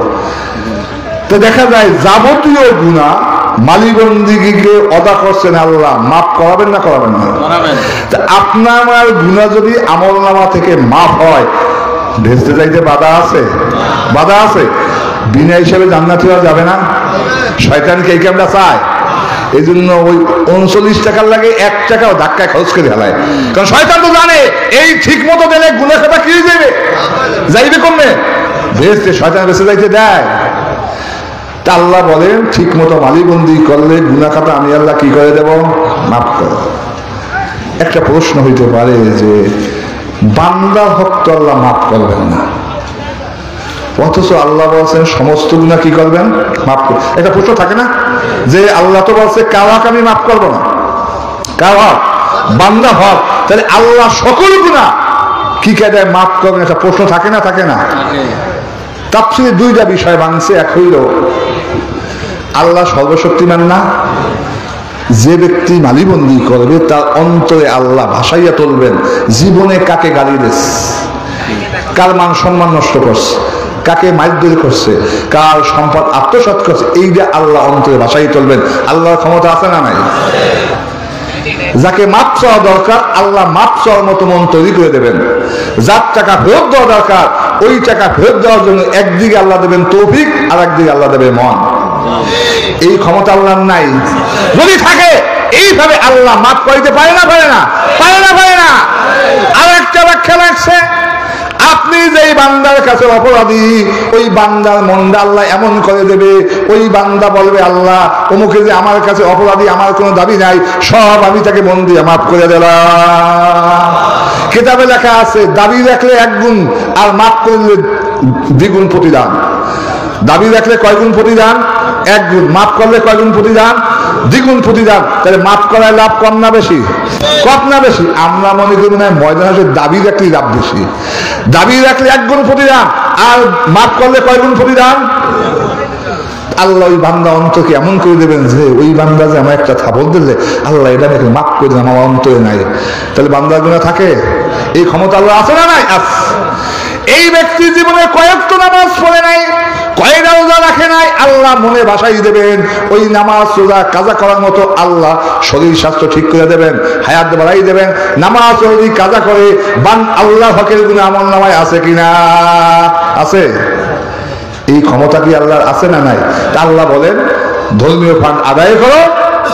তো দেখা যায় যাবতীয় গুনাহ মালিবন্দিকে অদা করছেন আল্লাহ, মাফ করাবেন না করাবেন না? তা আপনার আমার গুনাহ যদি আমলনামা থেকে মাফ হয়, ভেস্তে যাইতে বাধা আছে? বাধা আছে। বিনা হিসাবে জান্নাতি হওয়া যাবে না? শয়তানকে এই আমরা চাই। এই জন্য ওই 39 টাকার লাগে 1 টাকাও ধাক্কায় খরচ করে ফেলায়, কারণ শয়তান তো জানে এই ঠিক মতো দিলে গুনাহ খাতা কি যাবে, যাইবে কমবে, ভেস্তে শয়তান বেঁচে যাইতে দেয়। তা আল্লাহ বলেন ঠিক মতো মালিবন্দি করলে গুনাহ খাতা আমি আল্লাহ কি করে দেব? মাফ করে। একটা প্রশ্ন হইতে পারে যে বান্দার হক তো আল্লাহ মাফ করবেন না, অথচ আল্লাহ বলছেন সমস্ত গুনাহ কি করবেন? মাফ করবেন। একটা প্রশ্ন থাকে না যে আল্লাহ তো বলছে কার হক আমি মাফ করবো না, কার হক? বান্দা হক। তাহলে আল্লাহ সকল গুনাহ কি কায়দায় মাফ করবেন? একটা প্রশ্ন থাকে না? থাকে না? তাফসীরে 2টা বিষয় ভাঙছে। এক হইল আল্লাহ সর্বশক্তিমান না, যে ব্যক্তি মালিবন্দি করবে তার অন্তরে আল্লাহ ভাসাইয়া তুলবেন জীবনে কাকে গালি দিয়েছে, কার মান সম্মান নষ্ট করছে, কাকে মারধর করছে, কার সম্পদ আত্মসাৎ করছে, এইটা আল্লাহ অন্তরে ভাসাই তুলবেন। আল্লাহর ক্ষমতা আছে না নাই? যাকে মাপ চাওয়া দরকার আল্লাহ মাপ চাওয়ার মতো মন তৈরি করে দেবেন। যার টাকা ফেরত দেওয়া দরকার ওই টাকা ফেরত দেওয়ার জন্য একদিকে আল্লাহ দেবেন তৌফিক, আর একদিকে আল্লাহ দেবে মন। এই ক্ষমতা আল্লাহর নাই। যদি থাকে এইভাবে আল্লাহ মাফ করিতে পারে না? পারে না? পারে না? পারে না? আর একটা ব্যাখ্যা লাগছে বান্দার কাছে অপরাধী, ওই বান্দার মনটা আল্লাহ এমন করে দেবে, ওই বান্দা বলবে আল্লাহ অমুকে যে আমার কাছে অপরাধী, আমার কোনো দাবি নাই, সব আমি তাকে মন দিয়ে মাফ করে দিলাম। কিতাবে লেখা আছে দাবি রাখলে 1 গুণ আর মাফ করলে 2 গুণ প্রতিদান। দাবি রাখলে কয় গুণ প্রতিদান? 1 গুণ। মাফ করলে কয় গুণ প্রতিদান? 2 গুণ প্রতিদান। তাহলে মাফ করায় লাভ কম না বেশি? কম না বেশি? আমরা মনে করি না ময়দান হাসে দাবি রাখলেই লাভ বেশি। দাবি রাখলে 1 গুণ প্রতিদান, আর মাফ করলে কয় গুণ প্রতিদান? আল্লাহ ওই বান্দা অন্তরকে এমন করে দেবেন যে ওই বান্দা যে আমার একটা থাপড় দিলে আল্লাহ এটা আমাকে মাফ করে দেন, আমার অন্তরে নাই। তাহলে বান্দার গুনাহ থাকে? এই ক্ষমতা আল্লাহ আছে না নাই? এই ব্যক্তির জীবনে কয়েকটা নামাজ পড়ে নাই, কয়েকটা রোজা রাখে নাই, আল্লাহ মনে ভাসাই দেবেন ওই নামাজ রোজা কাজা করার মতো আল্লাহ শরীর স্বাস্থ্য ঠিক করে দেবেন, হায়াত বাড়াই দেবেন। নামাজ যদি কাজা করে বান আল্লাহ হকের গুনাহ আমল নামায় আছে কিনা? আছে। এই ক্ষমতা কি আল্লাহর আছে না নাই? তা আল্লাহ বলেন ধর্মীয় ফান্ড আদায় করো,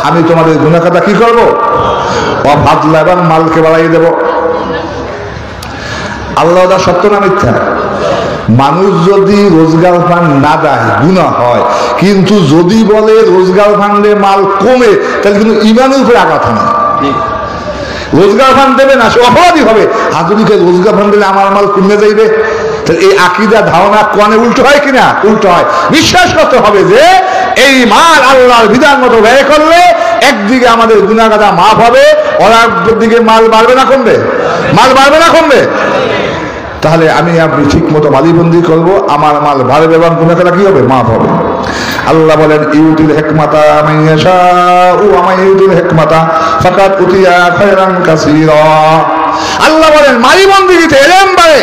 আমি তোমাদের গুনাহ খাতা কি করবো? অবাদলা এবং মালকে বাড়াই দেব। আল্লাহ দা সত্য না মিথ্যা? মানুষ যদি রোজগার ফান্ড না দেয় গুনাহ হয়, কিন্তু যদি বলে রোজগার ফান্ডে মাল কমে তাহলে কিন্তু ইমানের উপরে আঘাত হয়। রোজগার ফান্ড দেবে না, সে অপরাধী হবে। আধুনিকে রোজগার ফান্ড দিলে আমার মাল কমে যাইবে, এই আকীদা ধারণা কোয়ানে উল্টো হয় কিনা? উল্টো হয়। বিশ্বাস করতে হবে যে এই মাল আল্লাহর বিধান মতো ব্যয় করলে একদিকে আমাদের গুনাহ গাদা মাফ হবে, অপর দিকে মাল বাড়বে না কমবে? মাল বাড়বে না কমবে? তাহলে আমি আপনি ঠিক মতো মালিবন্দি করবো, আমার মাল বাড়বে এবং গুনাহ গাদা কি হবে? মাফ হবে। আল্লাহ বলেন ইউতিল হিকমাতা মান ইয়াশাউ ওয়া মান ইউতিল হিকমাতা ফাকাদ উতিয়া খায়রান কাসীরা। আল্লাহ বলেন মালিবন্দিতে ইলম বাড়ে,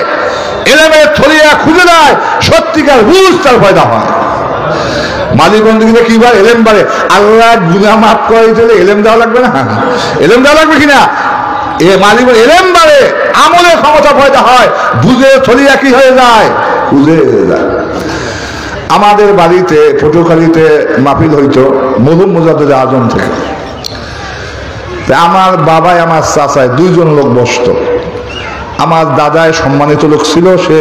এলেমের থলিয়া খুঁজে দেয়, সত্যিকার বুঝ তার পয়দা হয়। মালিবন্দিতে কি বার? এলেম বাড়ে। আল্লাহ গুনাহ মাফ করে দিলে এলেম দেওয়া লাগবে না? এলেম দেওয়া লাগবে কিনা? এ মালিক এলেম বাড়ে, আমলের ক্ষমতা পয়দা হয়, বুঝে থলিয়া কি হয়ে যায়? বুঝে যায়। আমাদের বাড়িতে পটুয়াখালীতে মাহফিল হইতো মরহুম মুজাদ্দেদ আজম থেকে। আমার বাবাই আমার চাচায় 2 জন লোক বসতো। আমার দাদায় সম্মানিত লোক ছিল, সে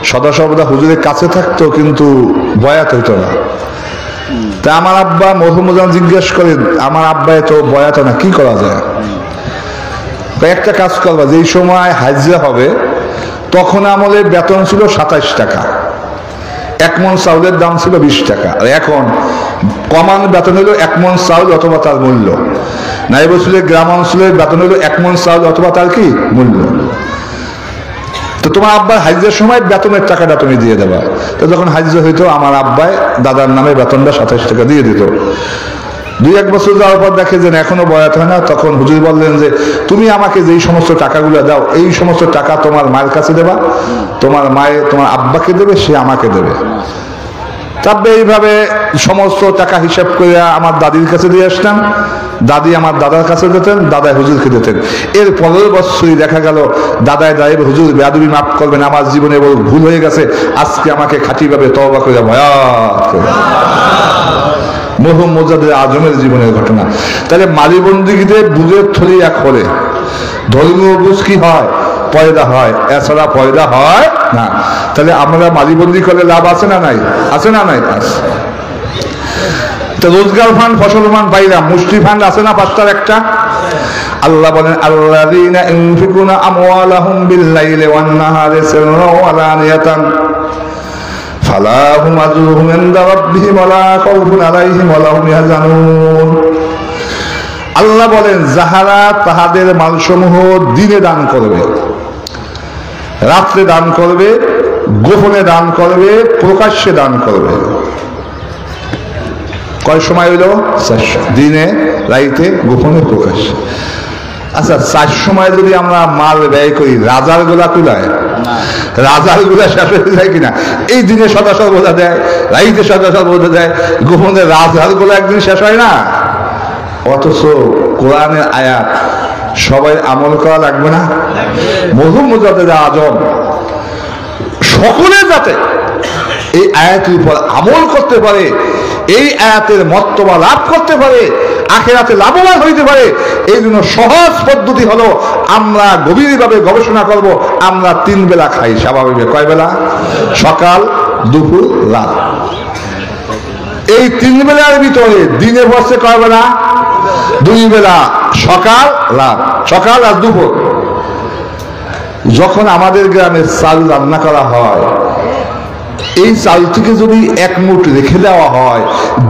সদা সর্বদা হুজুরের কাছে থাকতো কিন্তু বয়াত হইতো না। তা আমার আব্বা মরহুম মুজাদ্দেদ জিজ্ঞেস করে, আমার আব্বাই তো বয়াত না, কি করা যায়? একটা কাজ করবা, যেই সময় হাজিরা হবে তখন আমলে বেতন ছিল 27 টাকা, 1 মণ চাউলের দাম ছিল 20 টাকা, আর এখন কমান বেতন হলো 1 মণ চাউল অথবা তার মূল্য। নাইব অঞ্চলের গ্রাম অঞ্চলের বেতন হলো 1 মণ চাউল অথবা তার কি মূল্য। তো তোমার আব্বার হাজিরার সময় বেতনের টাকাটা তুমি দিয়ে দেবা। তো যখন হাজিরা হইতো আমার আব্বাই দাদার নামে বেতনটা 27 টাকা দিয়ে দিত। 2-1 বছর যাওয়ার পর দেখে যে এখনো বয়াত হয় না, তখন হুজুর বললেন যে তুমি আমাকে যেই সমস্ত টাকাগুলো দাও এই সমস্ত টাকা তোমার মায়ের কাছে দেবা, তোমার মায়ে তোমার আব্বাকে দেবে, সে আমাকে দেবে। তবে এইভাবে সমস্ত টাকা হিসাব করে আমার দাদির কাছে দিয়ে আসতাম, দাদি আমার দাদার কাছে দিতেন, দাদাই হুজুরকে দিতেন। এর পরের বছরই দেখা গেল দাদাই দাঁড়িয়ে হুজুর বেয়াদবি মাফ করবেন, আমার জীবনে বড় ভুল হয়ে গেছে, আজকে আমাকে খাঁটিভাবে তওবা করে বয়াত করে। মরহুম মুজাদ্দেদ আজমের জীবনের ঘটনা। তাহলে মালিবন্দিগিতে বুঝের থলিয়া করে ধর্মীয় বুঝ কি হয়? পয়দা হয়, এছাড়া পয়দা হয় না। তাহলে আমরা মালিবন্দি করলে লাভ আছে না নাই? আছে না নাই? আছে। তো রোজগার ফান্ড, ফসল ফান্ড পাইলাম, মুষ্টি ফান্ড আছে না 5টার একটা? আল্লাহ বলেন আল্লাযীনা ইউনফিকুনা আমওয়ালাহুম বিল-লাইলি ওয়ান-নাহারি সিররান ওয়া আলানিয়াতান ফালাহুম আজরুহুম ইনদা রাব্বিহিম ওয়ালা খাউফুন আলাইহিম ওয়ালা হুম ইয়াহজানুন। আল্লাহ বলেন যাহারা তাহাদের মালসমূহ দিনে দান করবে, রাত্রে দান করবে, গোপনে দান করবে, প্রকাশ্যে দান করবে। কয় সময় হইল? 4 দিনে, রাইতে, গোপনে, প্রকাশ্যে। আচ্ছা 4 সময় যদি আমরা মাল ব্যয় করি, রাজার গোলা কুলায়? রাজার গোলা শেষ হয়ে যায় কিনা? এই দিনে সদাসর বোঝা দেয়, রাইতে সদাসর বোঝা দেয়, গোপনে রাজার গোলা একদিন শেষ হয় না? অথচ কোরআনের আয়াত সবাই আমল করা লাগবে না? মরহুম মুজাদ্দেদ আজম সকলে যাতে এই আয়াতের উপর আমল করতে পারে, এই আয়াতের মর্তবা লাভ করতে পারে, আখিরাতে লাভবান হইতে পারে। এই জন্য সহজ পদ্ধতি হলো আমরা গভীরভাবে গবেষণা করব। আমরা 3 বেলা খাই স্বাভাবিক। কয় বেলা? সকাল, দুপুর, রাত। এই 3 বেলার ভিতরে দিনে বসে কয় বেলা? 2 বেলা, সকাল রাত, সকাল আর দুপুর। যখন আমাদের গ্রামে চাল রান্না করা হয়, এই চাল থেকে যদি 1 মুঠ রেখে দেওয়া হয়,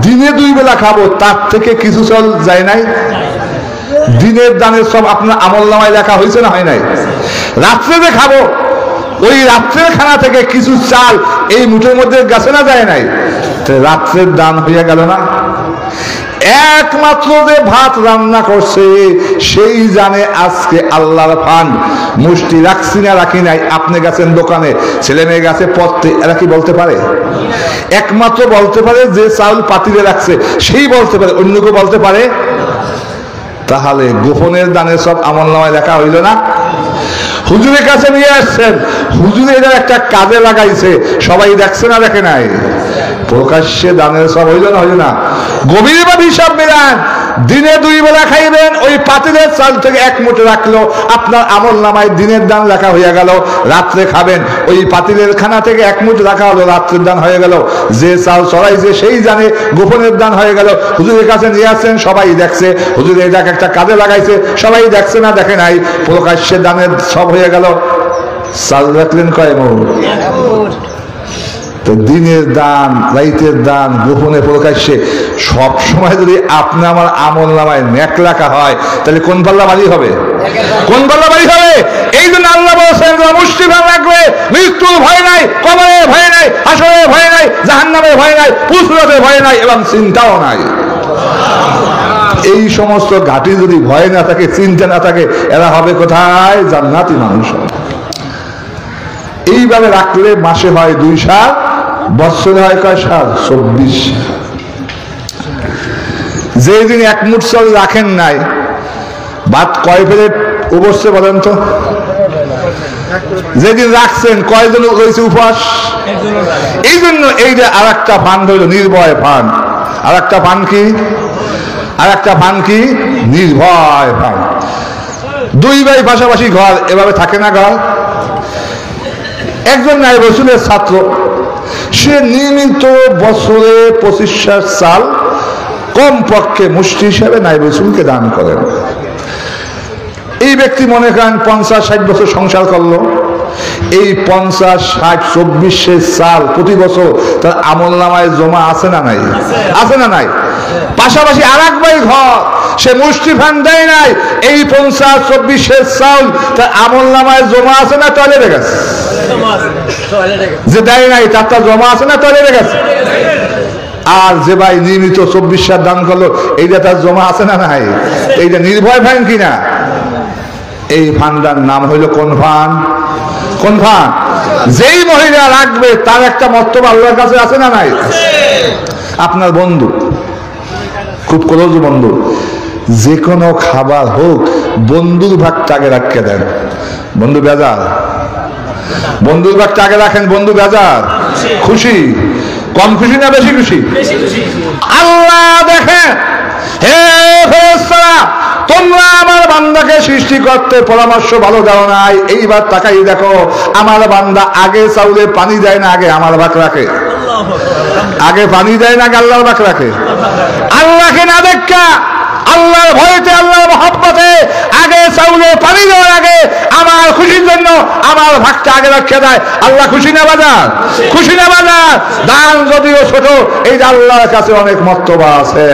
দিনে 2 বেলা খাবো, তার থেকে কিছু চাল যায় নাই? দিনের দানের সব আপনার আমলনামায় লেখা হয়েছে না হয় নাই? রাত্রে যে খাবো, ওই রাত্রের খানা থেকে কিছু চাল এই মুঠের মধ্যে গেছে না যায় নাই? রাত্রের দান হইয়া গেল না? একমাত্র যে ভাত রান্না করছে সেই জানে আজকে আল্লাহর ফান মুষ্টি রাখছি না রাখি নাই। আপনি গেছেন দোকানে, ছেলে মেয়ে গেছে পড়তে, এরা কি বলতে পারে? একমাত্র বলতে পারে যে চাউল পাতিলে রাখছে সেই বলতে পারে, অন্য কেউ বলতে পারে? তাহলে গোপনের দানের সব আমলনামায় লেখা হইল না? হুজুরের কাছে নিয়ে আসছেন, হুজুর এটা একটা কাজে লাগাইছে, সবাই দেখছে না দেখে নাই? প্রকাশ্যে দানের সব হইল না? হইল না? গভীরভাবে হিসাব মিলান। দিনে 2 বেলা খাইবেন, ওই পাতিলের চাল থেকে 1 মুঠ রাখলো, আপনার আমলনামায় দিনের দান লেখা হইয়া গেল। রাত্রে খাবেন, ওই পাতিলের খানা থেকে 1 মুঠ রাখা হলো, রাত্রের দান হয়ে গেল। যে চাল চড়াইছে সেই জানে, গোপনের দান হয়ে গেল। হুজুরের কাছে নিয়ে আসছেন, সবাই দেখছে, হুজুর এটাকে একটা কাজে লাগাইছে, সবাই দেখছে না দেখে নাই? প্রকাশ্যে দানের সব হয়ে গেল। চাল রাখলেন কয় মুঠ? তো দিনের দান, রাইতের দান, গোপনে প্রকাশ্যে সব সময় যদি আপনি আমার আমলনামায় নেক লেখা হয়, তাহলে কোন পাল্লা বাড়ি হবে? কোন পাল্লা বাড়ি হবে? এই জন্য আল্লাহ বলেছেন মুষ্টিভার রাখবে, মৃত্যুর ভয় নাই, কবরের ভয় নাই, হাসরের ভয় নাই, জাহান্নামের ভয় নাই, পুসরাতের ভয় নাই, এবং চিন্তাও নাই। এই সমস্ত ঘাটি যদি ভয় না থাকে, চিন্তা না থাকে, এরা হবে কোথায়? জান্নাতি মানুষ। এইভাবে রাখলে মাসে হয় 2 সাল, বছরে হয় কয় সাল? 24। যেদিন 1 মুঠ চাল রাখেন নাই, ভাত কয় প্লেট উপসছে বলেন তো? যেদিন রাখছেন কয়জন রয়েছে উপবাস? এই জন্য এই যে আর একটা ফান্ড হইল নির্ভয় ফান্ড। আর একটা ফান্ড কি? আর একটা ফান্ড কি? নির্ভয় ফান্ড। 2 ভাই পাশাপাশি ঘর, এভাবে থাকে না ঘর? একজন নায়েব রাসূলের ছাত্র, সে নিয়মিত বছরে 25 চাল কমপক্ষে মুষ্টি হিসাবে নায়েব রাসূলকে দান করেন। এই ব্যক্তি মনে করেন 50-60 বছর সংসার করলো, এই 50-60-24 চাল প্রতি বছর তার আমলনামায় জমা আছে না নাই? আছে না নাই? পাশাপাশি আর এক ভাই ঘর, সে মুষ্টি ফান্ড দেয় নাই, এই 50-24 চাল তার আমলনামায় জমা আছে না টয়লেটে গেছে? যে দেয় নাই তারটা জমা আছে না টয়লেটে গেছে? আর যে ভাই নিয়মিত 24 দান করলো, এইটা তার জমা আছে না নাই? এইটা নির্ভয় ফান্ড কিনা? এই ফান্ডার নাম হইল কোন ফান্ড? কোন ফান্ড? যেই মহিলা রাখবে তার একটা মর্তবা আল্লাহর কাছে আছে না নাই? আপনার বন্ধু, খুব ক্লোজ বন্ধু, যে কোনো খাবার হোক বন্ধুর ভাগটা আগে রাখতে দেন। বন্ধু বেজার, বন্ধুর ভাগটা আগে রাখেন। বন্ধু বেজার, খুশি, কম খুশি না বেশি খুশি? আল্লাহ দেখেন, হে ফেরেশতারা, তোমরা আমার বান্দাকে সৃষ্টি করতে পরামর্শ ভালো দাও নাই, এইবার তাকাই দেখো আমার বান্দা আগে চাউলে পানি দেয় না আগে আমার ভাগ রাখে? আগে পানি দেয় না আগে আল্লাহর ভাগ রাখে? আল্লাহকে না দেখা, আল্লাহর ভয়তে, আল্লাহর মহব্বতে আগে চাউলে পানি দেওয়ার আগে আমার খুশির জন্য আমার ভাগটা আগে রাখতে দেয়। আল্লাহ খুশি না বাজার? খুশি না বাজার? দান যদিও ছোট, এই যে আল্লাহর কাছে অনেক মর্তবা আছে।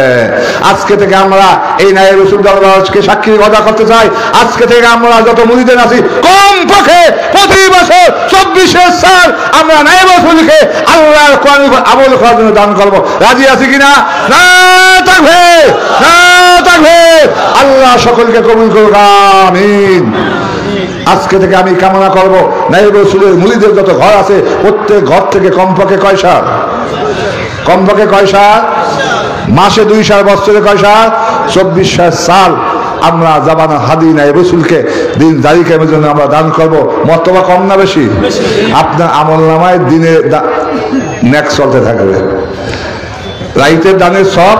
আজকে থেকে আমরা এই নায়েব রাসূল দরবারকে সাক্ষী কথা করতে চাই। আজকে থেকে আমরা যত মুরিদ আছি কমপক্ষে প্রতি বছর 24 সাল আমরা নায়েব রাসূলকে আল্লাহর কোরআনের উপর আমল করার জন্য দান করব। রাজি আছি কিনা? না থাকবে, না থাকবে। আল্লাহ সকলকে কবুল করুক, আমিন। আজকে থেকে আমি কামনা করব নায়েব রাসূলের মুরিদের যত ঘর আছে প্রত্যেক ঘর থেকে কমপক্ষে কয় সাল? কমপক্ষে কয় সাল? মাসে 2 সাল, বছরে কয় সাল? 24 সাল আমরা জাবানা হাদি নাই রসুলকে দিন জারি কায়েমের জন্য আমরা দান করব। মর্তবা কম না বেশি? আপনার আমল নামায় দিনে নেক চলতে থাকবে, রাইতের দানের সব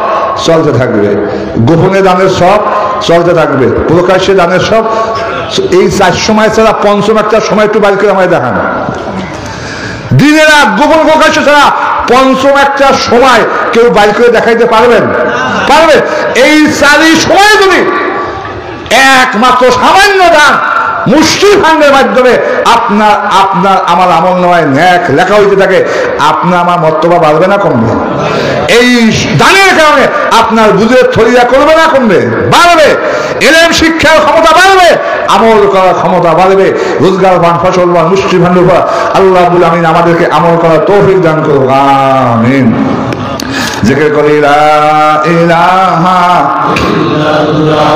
চলতে থাকবে, গোপনে দানের সব চলতে থাকবে, প্রকাশ্যে দানের সব। এই 4 সময় ছাড়া পঞ্চম একটা সময় একটু বাইর করে আমায় দেখান। দিনের রাত গোপন প্রকাশ্য ছাড়া পঞ্চম একটা সময় কেউ বাইর করে দেখাইতে পারবেন? পারবে? এই 4 সময় যদি একমাত্র সামান্য দান মুষ্টি ফান্ডের মাধ্যমে আপনার আমার আমল নামায় নেক লেখা হইতে থাকে, আপনার আমার মর্তবা বাড়বে না কমবে? এই দানের কারণে আপনার বুঝের থরিয়া করবে না কমবে? বাড়বে। এলেম শিক্ষার ক্ষমতা বাড়বে, আমল করার ক্ষমতা বাড়বে। রোজগার বান, ফসল বান, মুষ্টি ফান্ডের উপর আল্লাহ রাব্বুল আমিন আমাদেরকে আমল করার তৌফিক দান করুন। আমিন। জিকির করি লা ইলাহা ইল্লাল্লাহ,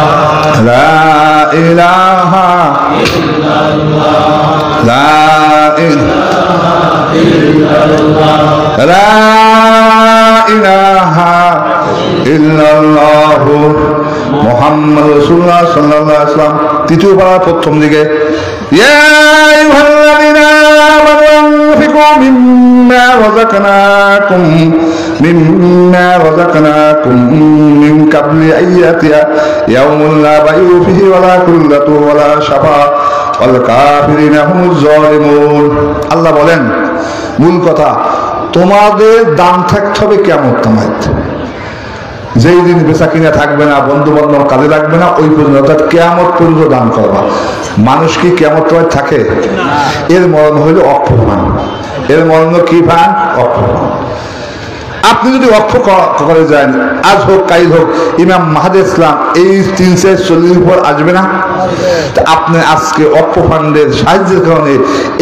লা ইলাহা ইল্লাল্লাহ, লা ইলাহা ইল্লাল্লাহ, লা ইলাহা ইল্লাল্লাহ মুহাম্মাদুর রাসূলুল্লাহ সাল্লাল্লাহু আলাইহি ওয়াসাল্লাম। তৃতীয় পারা প্রথম দিকে ইয়া আইয়ুহাল্লাযীনা আমানু আনফিকু মিম্মা রাযাকনাকুম মিন কাবলি আইয়াতিয়া ইয়াউমুন লা বাইউ ফিহি ওয়ালা কুল্লাতু ওয়ালা শাফা ওয়াল কাফিরিনা হুমুজ জালিমুন। আল্লাহ বলেন মূল কথা, তোমাদের দান থাকতে হবে কিয়ামত তামাত। যেই দিন বেচা কিনা থাকবে না, বন্ধু বান্ধব কাজে লাগবে না, ওই পর্যন্ত অর্থাৎ কিয়ামত পর্যন্ত দান করবা। মানুষ কি কিয়ামত তোমার থাকে? এর মরণ হইল অক্ষমান। এর মরণ কি ভান? অক্ষমান। আপনি যদি অক্ষ করে যান, আজ হোক কাল হোক, ইমাম মাহাদি ইসলাম এই 340 উপর আসবে না? আপনি আজকে অক্ষ ফান্ডের সাহায্যের কারণে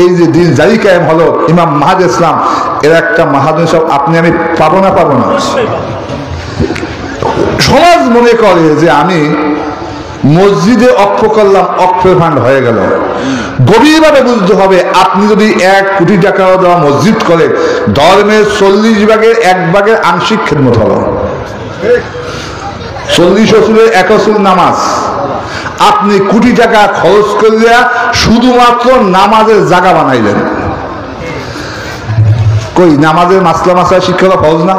এই যে দিন জারি কায়েম হলো, ইমাম মাহাদি ইসলাম এর একটা মাহাদিন সব আপনি আমি পাবো না? পাবো না? সমাজ মনে করে যে আমি মসজিদে অক্ষ করলাম, অক্ষের ফান্ড হয়ে গেল। গভীরভাবে বুঝতে হবে, আপনি যদি 1 কোটি টাকা দেওয়া মসজিদ করে, ধর্মের 40 ভাগের 1 ভাগের আংশিক খেদমত হলো। 40 অসুলের 1 অসুল নামাজ আপনি কোটি টাকা খরচ করে শুধুমাত্র নামাজের জায়গা বানাইলেন। কই নামাজের মাসলা মাসলা শিক্ষা ফরজ না?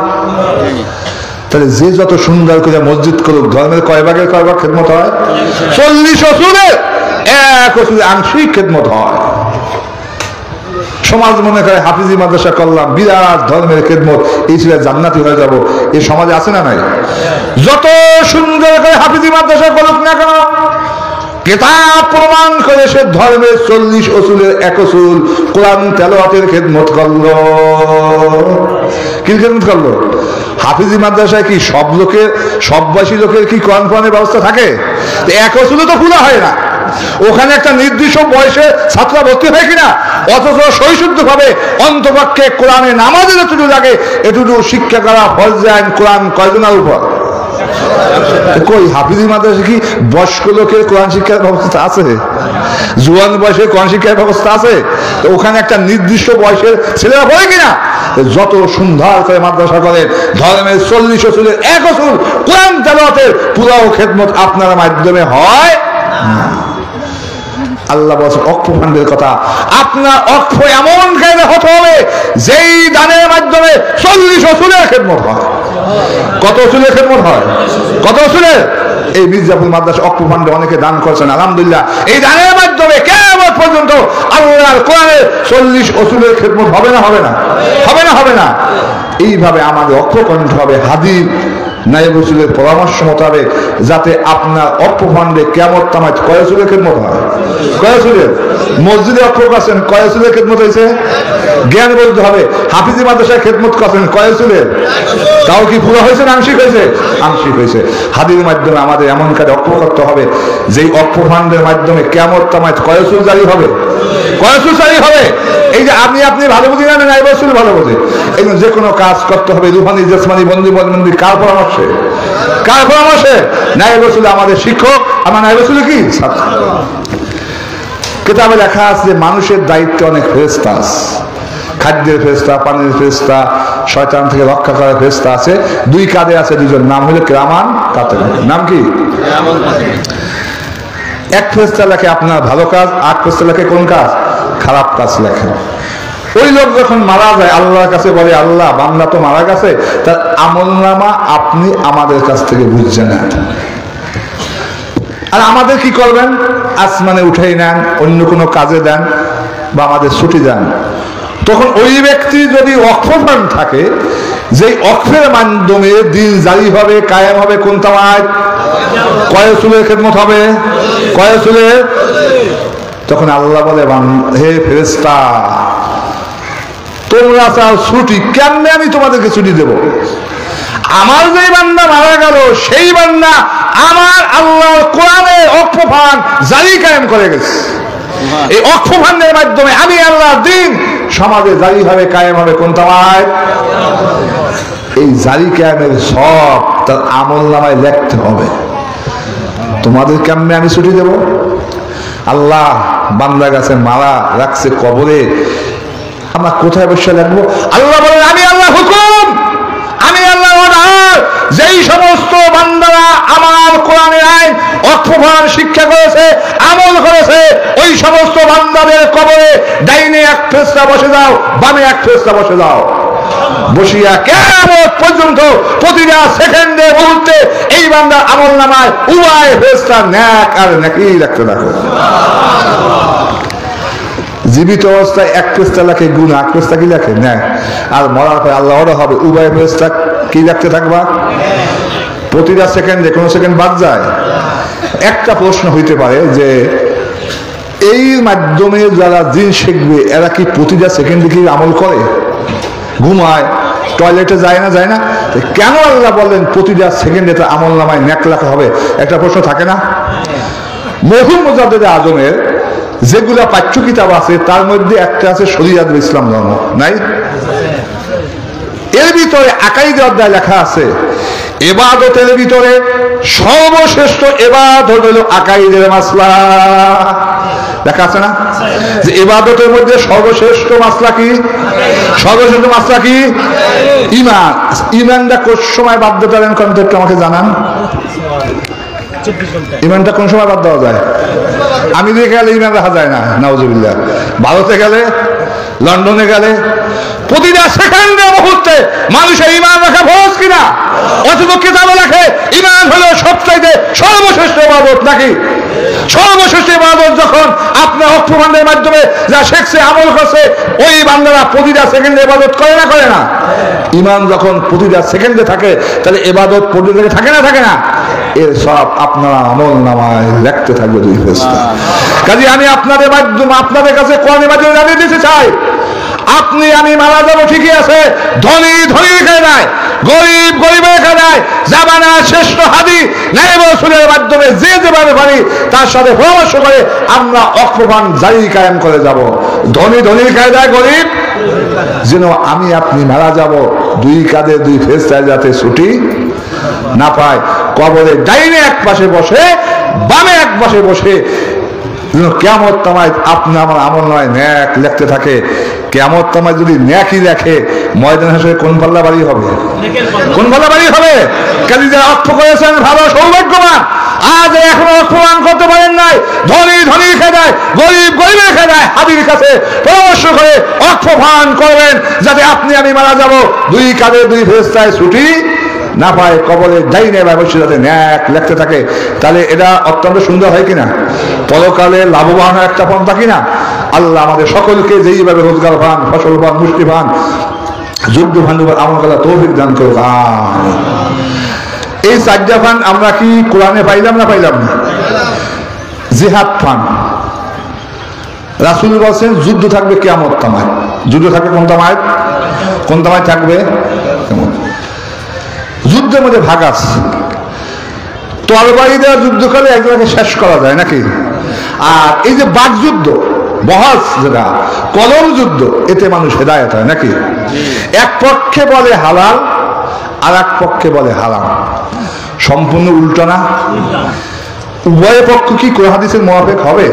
তাহলে যে যত সুন্দর করে মসজিদ করুক, ধর্মের কয় ভাগের খেদমত হয়? 40 অসুলের 1 অসুলে আংশিক খেদমত হয়। সমাজ মনে করে হাফিজি মাদ্রাসা করলাম, বিরাট ধর্মের খেদমত, এই ছিল জান্নাতি হয়ে যাব। এই সমাজে আছে না নাই? যত সুন্দর করে হাফিজি মাদ্রাসা করুক না কেন, কিতাব প্রমাণ করে সে ধর্মের 40 অসুলের 1 অসুল কোরআন তেলাওয়াতের খেদমত করলো। কি খেদমত করলো? হাফিজি মাদ্রাসায় কি সব বয়সী লোকের কি কোরআন পড়ানোর ব্যবস্থা থাকে? 1 অসুলে তো খোলা হয় না। ওখানে একটা নির্দিষ্ট বয়সে ছাত্র ভর্তি হয় কিনা, অথচ সহিশুদ্ধ ভাবে অন্তপক্ষে কোরআনে নামাজের এটুকু লাগে, এটুকু শিক্ষা করা ফরজ আইন। কোরআন কয়জনের উপর? কই হাফিজি মাদ্রাসা কি বয়স্ক লোকের কোরআন শিক্ষার ব্যবস্থা আছে? জুয়ান বয়সের কোরআন শিক্ষার ব্যবস্থা আছে? তো ওখানে একটা নির্দিষ্ট বয়সের ছেলেরা পড়ে কিনা? যত সুন্দর করে মাদ্রাসা করে ধর্মের 40 অসুলের 1 অসুল কোরআন তেলাওয়াতের পুরো খেদমত আপনার মাধ্যমে হয় না। আল্লাহ বলছেন অক্ষ ফান্ডের কথা, আপনার অক্ষ এমন কায়দা হতে হবে যেই দানের মাধ্যমে 40 অসুলের খেদমত হয়। কত অসুলের খেদমত হয়? কত অসুলের? এই মির্জাপুর মাদ্রাসা অক্ষ ফান্ডে অনেকে দান করছেন, আলহামদুলিল্লাহ। এই দানের মাধ্যমে কিয়ামত পর্যন্ত আল্লাহর কোরআনের 40 অসুলের খেদমত হবে না? হবে না? হবে না? হবে না? এইভাবে আমাদের অক্ষ কণ্ঠ হবে হাদিস নায়েব রসুলের পরামর্শ মোতাবেক, যাতে আপনার অক্ষ ফান্ডে কিয়ামত তামাত কয় অসুলের খেদমত হয়? কয় অসুলের? মসজিদে অক্ষ করছেন, কয় অসুলের খেদমত হয়েছে? জ্ঞান বলতে হবে। হাফিজি মাদ্রাসায় খেদমত করছেন, কয় অসুলের? তাও কি পুরো হয়েছে না আংশিক হয়েছে? আংশিক হয়েছে। হাদির মাধ্যমে আমাদের এমন কাজে অক্ষ করতে হবে যেই অক্ষ ফান্ডের মাধ্যমে কিয়ামত তামাত কয় অসুল জারি হবে? কয় অসুল জারি হবে? এই যে আপনি ভালো বুঝি না, নায়েব রসুল ভালো বোঝে। এই যে কোনো কাজ করতে হবে রুহানি জসমানি বন্দি বন্দি কার পরামর্শে? কার পরামর্শে? নায়েব রসুল আমাদের শিক্ষক। আমার নায়েব রসুল কি ছাত্র। কিতাবে লেখা আছে মানুষের দায়িত্বে অনেক ফেরেশতা আছে, খাদ্যের ফেরেশতা, পানির ফেরেশতা, শয়তান থেকে রক্ষা করার ফেরেশতা আছে। 2 কাঁধে আছে 2 জন, নাম হলো কিরামান কাতিব। নাম কি? এক ফেরেশতা লেখে আপনার ভালো কাজ, আর ফেরেশতা লেখে কোন কাজ? খারাপ কাজ লেখে। ওই লোক যখন মারা যায় আল্লাহর কাছে বলে, আল্লাহ বান্দা তো মারা গেছে, তার আমলনামা আপনি আমাদের কাছ থেকে বুঝে নেন, আর আমাদের কি করবেন? আসমানে উঠাই নেন, অন্য কোনো কাজে দেন বা আমাদের ছুটি দেন। তখন ওই ব্যক্তি যদি অক্ষফান থাকে, যে অক্ষের মাধ্যমে দিন জারি হবে, কায়েম হবে, কোন তামায়? কয় চুলের খেদমত হবে? কয় চুলের? তখন আল্লাহ বলে, হে ফেরেশতা তোমরা চাও ছুটি, কেমনে আমি তোমাদেরকে ছুটি দেব? আমার যে বান্দা মারা গেল সেই বান্দা আমার আল্লাহর কোরআনে অক্ষফান জারি কায়েম করে গেছে। এই অক্ষফানের মাধ্যমে আমি আল্লাহর দিন সমাজে জারি হবে, কায়েম হবে, কোন তামায়? এই জারি কায়েমের সব তার আমলনামায় লিখতে হবে। তোমাদের কেমনে আমি ছুটি দেব? আল্লাহ বান্দা গেছে মারা রাখছে কবরে, আমরা কোথায় বসে লাগবো? আল্লাহ বলেন, আমি আল্লাহ হুকুম, আমি আল্লাহ অর্ডার, যেই সমস্ত বান্দারা আমার কোরআনের আইন অক্ষফান শিক্ষা করেছে, আমল করেছে, ওই সমস্ত বান্দাদের কবরে ডাইনে এক ফেরেশতা বসে যাও, বামে এক ফেরেশতা বসে যাও। বসিয়া কিয়ামত পর্যন্ত প্রতিটা সেকেন্ডে মুহূর্তে এই বান্দার আমলনামায় উভয় ফেরেশতা নেক আর নেকি রাখতে থাকো। জীবিত অবস্থায় এক ফেরেশতা লেখে গুনাহ, এক ফেরেশতা কি লেখে? নেক। আর মরার পরে আল্লাহ ওরা হবে উভয় ফেরেশতা কি রাখতে থাকবা? প্রতিটা সেকেন্ডে, কোন সেকেন্ড বাদ যায়? একটা প্রশ্ন হইতে পারে যে এই মাধ্যমে যারা দিন শিখবে এরা কি প্রতিটা সেকেন্ডে কি আমল করে? ঘুমায়, টয়লেটে যায় না? যায় না? কেন আল্লাহ বললেন প্রতিটা সেকেন্ডে তার আমলনামায় নেক লেখা হবে? একটা প্রশ্ন থাকে না? মরহুম মুজাদ্দিদ আজমের যেগুলা পাঠ্য কিতাব আছে তার মধ্যে একটা আছে শরীয়তুল ইসলাম ধর্ম, নাই? এর ভিতরে আকাইদে অধ্যায় লেখা আছে, ইবাদতের ভিতরে সর্বশ্রেষ্ঠ ইবাদত হলো আকাইদের মাসলা। লেখা আছে না যে ইবাদতের মধ্যে সর্বশ্রেষ্ঠ মাসলা কি? সর্বশ্রেষ্ঠ মাসলা কি? ঈমান। ঈমানটা কোন সময় বাদ দিতে পারেন কোন একটু আমাকে জানান? ঈমানটা কোন সময় বাদ দেওয়া যায়? আমেরিকা গেলে ঈমান রাখা যায় না, নাউজুবিল্লাহ। ভারতে গেলে, লন্ডনে গেলে প্রতিটা সেকেন্ডে মুহূর্তে মানুষের ঈমান রাখা ফরজ কিনা? অথচ কিতাবে লেখে ঈমান হলো সবচাইতে সর্বশ্রেষ্ঠ ইবাদত, নাকি? সর্বশ্রেষ্ঠ ইবাদত যখন আপনার অক্ষফানের মাধ্যমে যা শিখছে, আমল করছে, ওই বান্দারা প্রতিটা সেকেন্ডে ইবাদত করে না? করে না? ঈমান যখন প্রতিটা সেকেন্ডে থাকে তাহলে ইবাদত প্রতিটা থাকে না? থাকে না? এর সব আপনারা আমলনামায় লিখতে থাকবে দুই ফেরেশতা। কাজে আমি আপনাদের মাধ্যমে আপনাদের কাছে কোরআনের মাধ্যমে জানিয়ে দিতে চাই, আপনি আমি মারা যাবো ঠিকই আছে, ধনী ধনী রেখে দেয়, গরিব গরিবের রেখে দেয়, জামানার শ্রেষ্ঠ হাদী নায়েব রাসূলের মাধ্যমে যে যেভাবে পারি তার সাথে পরামর্শ করে আমরা অক্ষফান জারি কায়েম করে যাব। ধনী ধনী রেখে দেয়, গরিব যেন আমি আপনি মারা যাব দুই কাঁধে দুই ফেরেশতা যাতে ছুটি না পায়। কবরে ডাইনে এক পাশে বসে, বামে এক পাশে বসে কিয়ামত তামায় আপনি আমার আমলনামায় নেক লিখতে থাকে। কিয়ামত তামায় যদি নেকই লেখে, ময়দান হাসরে কোন পাল্লা বাড়ি হবে? কোন পাল্লা বাড়ি হবে? কাজে যারা অক্ষ করেছেন ভালো সৌভাগ্যবান, আজ এখনো অক্ষমান করতে পারেন নাই, ধনী ধনী রেখে দেয়, গরিব গরিব রেখে দেয়, হাবির কাছে পরামর্শ করে অক্ষফান করবেন যাতে আপনি আমি মারা যাব দুই কাঁধে দুই ফেরেশতায় ছুটি না পায়, কবরে ডাইনে ব্যবস্থা যাতে ন্যাক লিখতে থাকে। তাহলে এটা অত্যন্ত সুন্দর হয় কিনা? পরকালে লাভবান একটা পন্থা কিনা? আল্লাহ আমাদের সকলকে যেইভাবে রোজগার পান, ফসল পান, মুষ্টি পান, যুদ্ধ ভান্ডুবার আমল করা তৌফিক দান করুন। এই চারটা ফান আমরা কি কোরআনে পাইলাম না পাইলাম না? জিহাদ ফান, রাসূল বলেন যুদ্ধ থাকবে কিয়ামত তামায়। যুদ্ধ থাকবে কোন তামায়? কোন তামায় থাকবে? যুদ্ধের মধ্যে ভাগ আছে। তরবারি দেওয়া যুদ্ধ করে একজনকে শেষ করা যায় নাকি? আর এই যে বাক যুদ্ধ, বহস যেটা কলম যুদ্ধ, এতে মানুষ হেদায়েত হয় নাকি? এক পক্ষে বলে হালাল আর এক পক্ষে বলে হারাম, সম্পূর্ণ উল্টো না? উভয় পক্ষ কি কোরআন হাদিসের মুওয়াফিক হবে?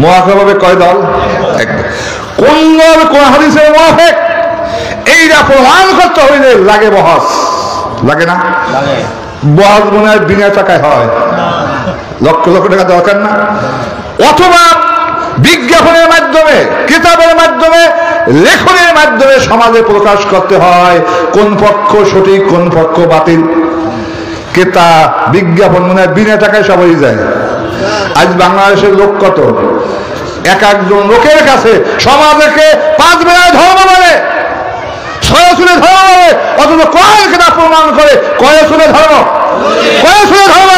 মুওয়াফিক হবে কয় দল? কোন দল কোরআন হাদিসের মুওয়াফিক এইটা প্রমাণ করতে হইলে লাগে বহস, লাগে না? বহস মনে হয় বিনা টাকায় হয়, লক্ষ লক্ষ টাকা দরকার না? অথবা বিজ্ঞাপনের মাধ্যমে, কিতাবের মাধ্যমে, লেখনের মাধ্যমে সমাজে প্রকাশ করতে হয় কোন পক্ষ সঠিক কোন পক্ষ বাতিল। কিতাব বিজ্ঞাপন মনে হয় বিনা টাকায় সব হয়ে যায়। আজ বাংলাদেশের লোক কত, এক একজন লোকের কাছে সমাজকে 5 বেলায় ধর্ম বলে, 6 আসলে ধর্ম বলে, অথচ কোরআন কিতাব প্রমাণ করে কয় আসলে ধর্ম, কয় আসলে ধর্ম।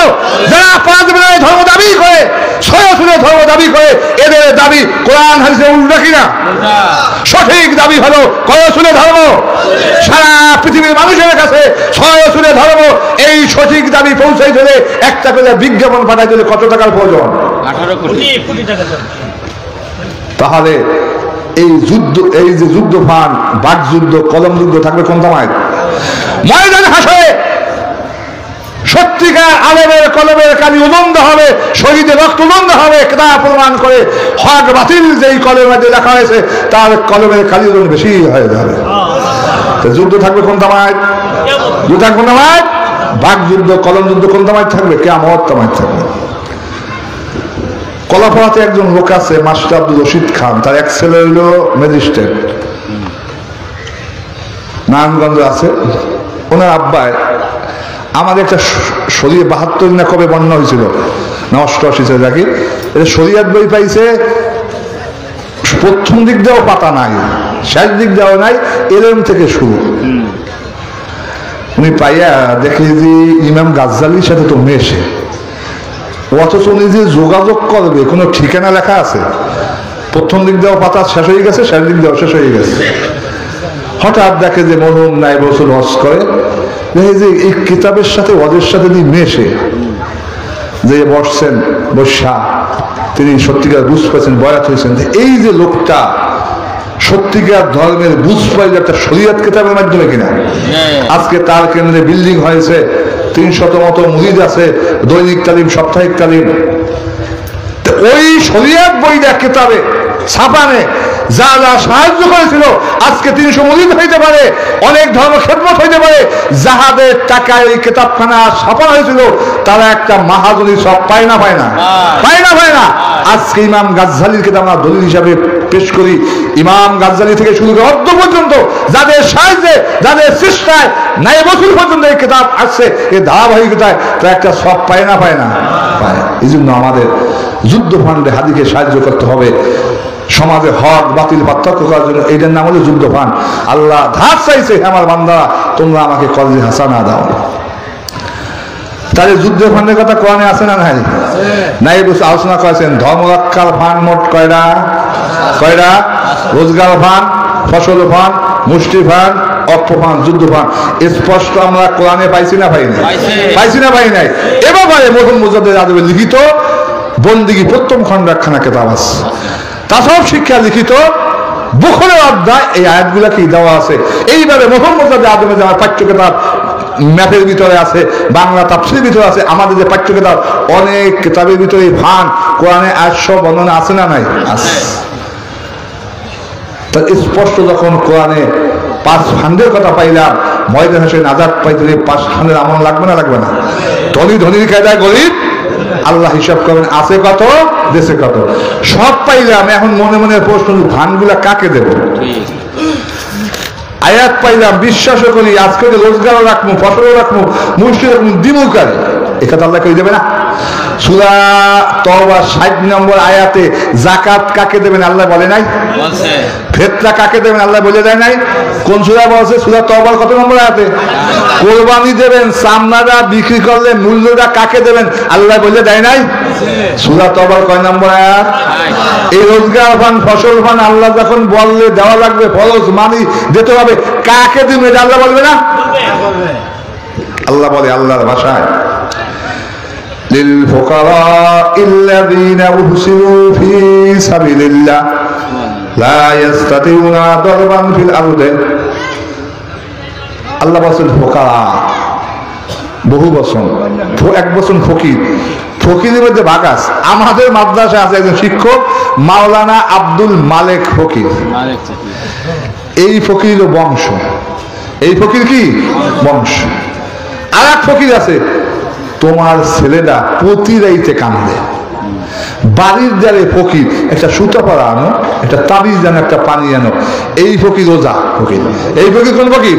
যারা 5 বেলায় ধর্ম দাবি করে, 6 আসলে ধর্ম দাবি করে, এদের দাবি কোরআন হাদিসে উল্টা কিনা? সঠিক দাবি হলো কয় আসলে ধর্ম। সারা পৃথিবীর মানুষের কাছে 6 আসলে ধর্ম, এই সঠিক দাবি পৌঁছাই দিলে একটা করে বিজ্ঞাপন পাঠাই দিলে কত টাকার প্রয়োজন? 18 কোটি টাকা। তাহলে এই যুদ্ধ, এই যে যুদ্ধ ফান, বাক যুদ্ধ, কলম যুদ্ধ থাকবে কোন সময়? ময়দান হাসরে সত্যিকার আলেমের কলমের কালি উলন্দ হবে, শহীদের রক্ত উলন্দ হবে। কিতাব প্রমাণ করে হক বাতিল যেই কলমের মধ্যে লেখা হয়েছে তার কলমের কালি ওজন বেশি হয়ে যাবে। যুদ্ধ থাকবে কোন সময়? যুদ্ধ থাকবে কোন সময়? বাক যুদ্ধ, কলম যুদ্ধ কোন সময় থাকবে? কিয়ামত সময় থাকবে। কলাপাড়াতে একজন লোক আছে মাস্টার আব্দুল রশিদ খান, তার এক ছেলে হইল ম্যাজিস্ট্রেট, নারায়ণগঞ্জ আছে। ওনার আব্বায় আমাদের একটা শরীর 72 না কবে বন্যা হয়েছিল না 88 সালে, দেখি এটা শরীয়ত বই পাইছে, প্রথম দিক দিয়েও পাতা নাই, শেষ দিক দিয়েও নাই, এলএম থেকে শুরু। উনি পাইয়া দেখে যে ইমাম গাজ্জালির সাথে তো মেশে, অথচ উনি যে যোগাযোগ করবে কোনো ঠিকানা লেখা আছে? প্রথম দিক দেওয়া পাতা শেষ হয়ে গেছে, শেষ দিক দেওয়া শেষ হয়ে গেছে। হঠাৎ দেখে যে মরহুম নায়েব রসুল হজ করে, দেখে যে এই কিতাবের সাথে ওদের সাথে যদি মেশে, যে বসছেন বসা তিনি সত্যিকার বুঝ পাইছেন, বয়াত হয়েছেন যে এই যে লোকটা সত্যিকার ধর্মের বুঝ পাইলে একটা শরীয়ত কিতাবের মাধ্যমে কিনা। আজকে তার কেন্দ্রে বিল্ডিং হয়েছে, 300 মতো মুরিদ আছে, দৈনিক তালিম, সাপ্তাহিক তালিম। ওই শরীয়ত বইটা কিতাবে ছাপানে যা যা সাহায্য করেছিল, আজকে 300 মুরিদ হইতে পারে, অনেক ধর্ম খেদমত হইতে পারে। যাহাদের টাকায় এই কিতাবখানা ছাপানো হয়েছিল তারা একটা মাহাজনী সব পায় না, পায় না, পায় না, পায় না। আজকে ইমাম গাজ্জালির কিতাব আমরা দলিল হিসাবে পেশ করি। ইমাম গাজ্জালি থেকে শুরু করে অদ্য পর্যন্ত যাদের সাহায্যে, যাদের চেষ্টায় নায়েব রসুল পর্যন্ত এই কিতাব আসছে, এই ধারাবাহিকতায় তা একটা সব পায় না, পায় না, পায়। এই জন্য আমাদের যুদ্ধ ফান্ডে হাদিকে সাহায্য করতে হবে, সমাজে হক বাতিল পার্থক্য করার জন্য। এইটার নাম হলো যুদ্ধ ফান্ড। আল্লাহ ধার চাইছে, আমার বান্দারা তোমরা আমাকে কর্জে হাসানা দাও। তাহলে যুদ্ধ ফান্ডের কথা কোরআনে আছে না নাই? নায়েব রসুল আলোচনা করেছেন ধর্ম রক্ষার ফান্ড মোট কয়টা? কয়টা? রোজগার ফান্ড, ফসল ফান্ড, মুষ্টি ফান্ড, অর্থ ফান্ড, যুদ্ধ ফান্ড। স্পষ্ট আমরা কোরআনে পাইছি না পাই নাই? পাইছি না পাই নাই? এবার মরহুম মুজাদ্দেদ আদবে লিখিত বন্দিগি প্রথম খণ্ড একখানা কিতাব আছে, তাসওয়ুফ শিক্ষা লিখিত বুখারীর অধ্যায়, এই আয়াতগুলা কি দেওয়া আছে। এইভাবে মরহুম মুজাদ্দেদ আদবে যে আমার পাঠ্য কিতাব ম্যাথের ভিতরে আছে, বাংলা তাফসীরের ভিতরে আছে, আমাদের যে পাঠ্য কিতাব অনেক কিতাবের ভিতরে ফান্ড কোরআনে আয়াত বর্ণনা আছে না নাই? আছে। স্পষ্ট যখন কোরআনে 5 ফান্ডের কথা পাইলাম, ময়দান হাসরে নাজাত পাইতে 5 ফান্ডের আমল লাগবে না, লাগবে না? ধনী ধনীর কায়দায় গরিব আল্লাহ হিসাব করবেন, আছে কত দেশে কত। সব পাইলাম, এখন মনে মনে প্রশ্ন ধানগুলা কাকে দেব? আয়াত পাইলাম, বিশ্বাসও করি, আজকে রোজগারও রাখবো, ফসলও রাখবো, মুষ্টি রাখবো, দিমু কারে, এ কথা আল্লাহ কই দেবে না? সূরা তওবা 60 নম্বর আয়াতে যাকাত কাকে দেবেন আল্লাহ বলে নাই? বলছে। ফিতরা কাকে দেবেন আল্লাহ বলে দেয় নাই? কোন সূরা বলছে? সূরা তওবার কত নম্বর আয়াতে? কুরবানি দেবেন, চামড়াটা বিক্রি করলে মূল্যটা কাকে দেবেন আল্লাহ বলে দেয় নাই? সূরা তওবার কয় নম্বর আয়াত? এই রোজগার ফান্ড, ফসল ফান্ড আল্লাহ যখন বললে দেওয়া লাগবে, ফরজ মানি দিতে হবে, কাকে দিবেন এটা আল্লাহ বলবে না? আল্লাহ বলে আল্লাহর ভাষায় للفقراء الذين أحصروا في سبيل الله لا يستطيعون ضربا في الأرض। আল্লাহ বলেন ফোকারা, বহু বচন, এক বচন ফকির। ফকিরের মধ্যে ভাগ আছে। আমাদের মাদ্রাসায় আছে একজন শিক্ষক মাওলানা আব্দুল মালেক ফকির। এই ফকির বংশ, এই ফকির কি বংশ। আর এক ফকির আছে তোমার ছেলেটা প্রতি রাইতে কান্দে, বাড়ির দ্বারে ফকির একটা সুতা পরা আনো, একটা তাবিজ জানো, একটা পানি আনো। এই ফকির ওজা ফকির। এই ফকির কোন ফকির?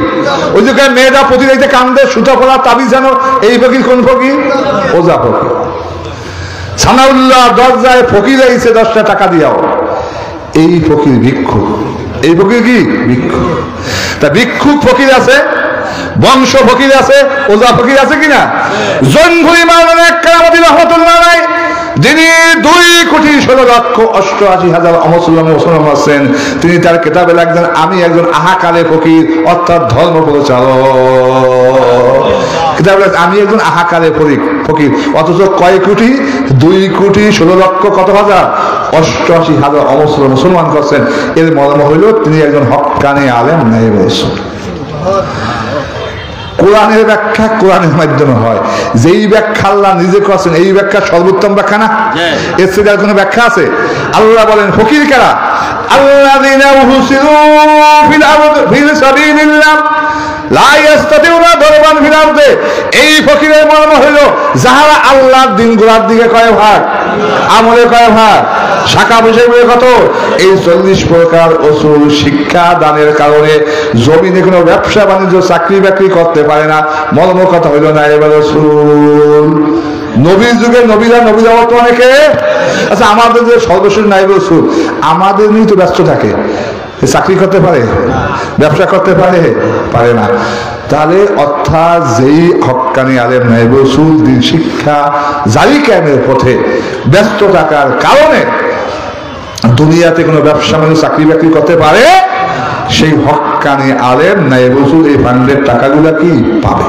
ওই যে মেয়েটা প্রতি রাইতে কান্দে, সুতা পরা, তাবিজ জানো, এই ফকির কোন ফকির? ওজা ফকির। সানাউল্লাহ দরজায় ফকির আইছে 10টা টাকা দিয়াও, এই ফকির ভিক্ষুক। এই ফকির কি? ভিক্ষুক। তা ভিক্ষুক ফকির আছে, বংশ ফকির আছে, ওজা ফকির আছে কিনা? জৈনপুরি মাওলানা কেরামতি রহমাতুল্লাহ আলাইহি, যিনি 2,16,88,000 মুসলমান আছেন, তিনি তার কিতাবে লিখলেন আমি একজন আহাকালে ফকির, অর্থাৎ ধর্ম প্রচারক। কিতাবে আমি একজন আহাকালে ফকির, অথচ কয় কোটি? 2,16,00,000 কত হাজার? 88,000 মুসলমান করছেন। এর মর্ম হইল তিনি একজন হক্কানি আলেম নায়েবে রাসূল। কোরআনের ব্যাখ্যা কোরআনের মাধ্যমে হয়। যেই ব্যাখ্যা আল্লাহ নিজে করেছেন এই ব্যাখ্যা সর্বোত্তম ব্যাখ্যা না? এর চেয়ে আর কোনো ব্যাখ্যা আছে? আল্লাহ বলেন ফকির কারা? আল্লাযীনা উহসিরু ফিল আরদি ফি সাবিলিল্লাহ লা ইস্তাতিউনা দারবান ফিল আরদি। এই ফকিরের মর্ম হইল যাহারা আল্লাহর দিন গোলার দিকে কয় ভাগ, আমলে কয় ভাগ, শাখা হিসেবে কত? এই 40 প্রকার উসুল শিক্ষা দানের কারণে জমিনে কোনো ব্যবসা বাণিজ্য চাকরি বাকরি করতে পারে না। মর্ম কথা হইল নায়েবে রাসূল। নবীর যুগে নবীরা বর্তমানে কে? আচ্ছা, আমাদের যে সর্বশেষ নায়েবে রাসূল আমাদের নিয়ে তো ব্যস্ত থাকে, চাকরি করতে পারে, ব্যবসা করতে পারে? পারে না। তাহলে অর্থাৎ যেই হক্কানি আলেম নায়েবে রাসূল দিন শিক্ষা জারি কায়েমের পথে ব্যস্ত থাকার কারণে দুনিয়াতে কোনো ব্যবসা মানে চাকরি বাকরি করতে পারে, সেই হক্কানি আলেম নায়েবে রাসূল এই ফান্ডের টাকাগুলা কি পাবে?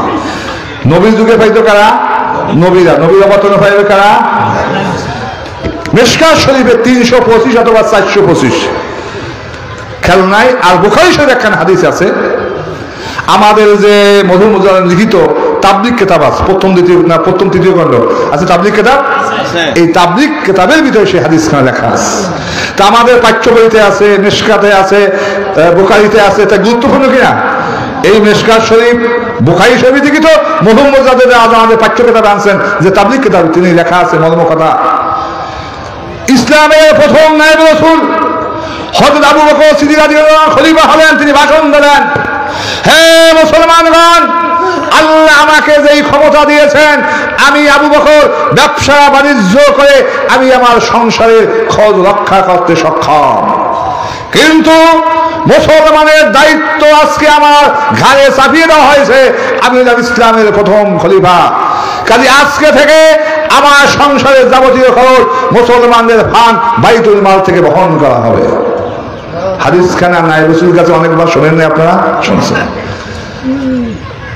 নবীর যুগে পাইতো কারা? নবীরা বর্তমানে পাইবে কারা? মিশকাত শরীফে 325 অথবা 425 খেয়াল নাই। আর বুখারী শরীফে একখানা হাদিস আছে, আমাদের যে মধু মুজার লিখিত তাবলিগ কিতাব আছে, প্রথম তৃতীয় খণ্ড আছে তাবলিগ কিতাব। এই তাবলিগ কিতাবের ভিতরে সেই হাদিসখানা লেখা আছে। তা আমাদের পাঠ্য বইতে আছে, মিশকাতে আছে, বুখারীতে আছে। তা গুরুত্বপূর্ণ কিনা? এই মিশকাত শরীফ বুখারী শরীফ লিখিত মধু মুজার আজ আমাদের পাঠ্য কিতাবে আনছেন যে তাবলিগ কিতাব, তিনি লেখা আছে মর্ম কথা, ইসলামের প্রথম নায়েবে রাসূল হযরত আবু বকর সিদ্দিক রাদিয়াল্লাহু আনহু খলিফা হলেন। তিনি ভাষণ দিলেন, হে মুসলমানগণ, আল্লাহ আমাকে যেই ক্ষমতা দিয়েছেন, আমি আবু বকর ব্যবসা বাণিজ্য করে আমি আমার সংসারের খোঁজ রক্ষা করতে সক্ষম, কিন্তু মুসলমানের দায়িত্ব আজকে আমার ঘাড়ে চাপিয়ে দেওয়া হয়েছে। আমি ইসলামের প্রথম খলিফা, কাজে আজকে থেকে আমার সংসারের যাবতীয় খরচ মুসলমানদের ফান্ড বাইতুল মাল থেকে বহন করা হবে। হাদিসখানা নায়েবে রাসূলের কাছে অনেকবার শোনেন না আপনারা? শুনছেন।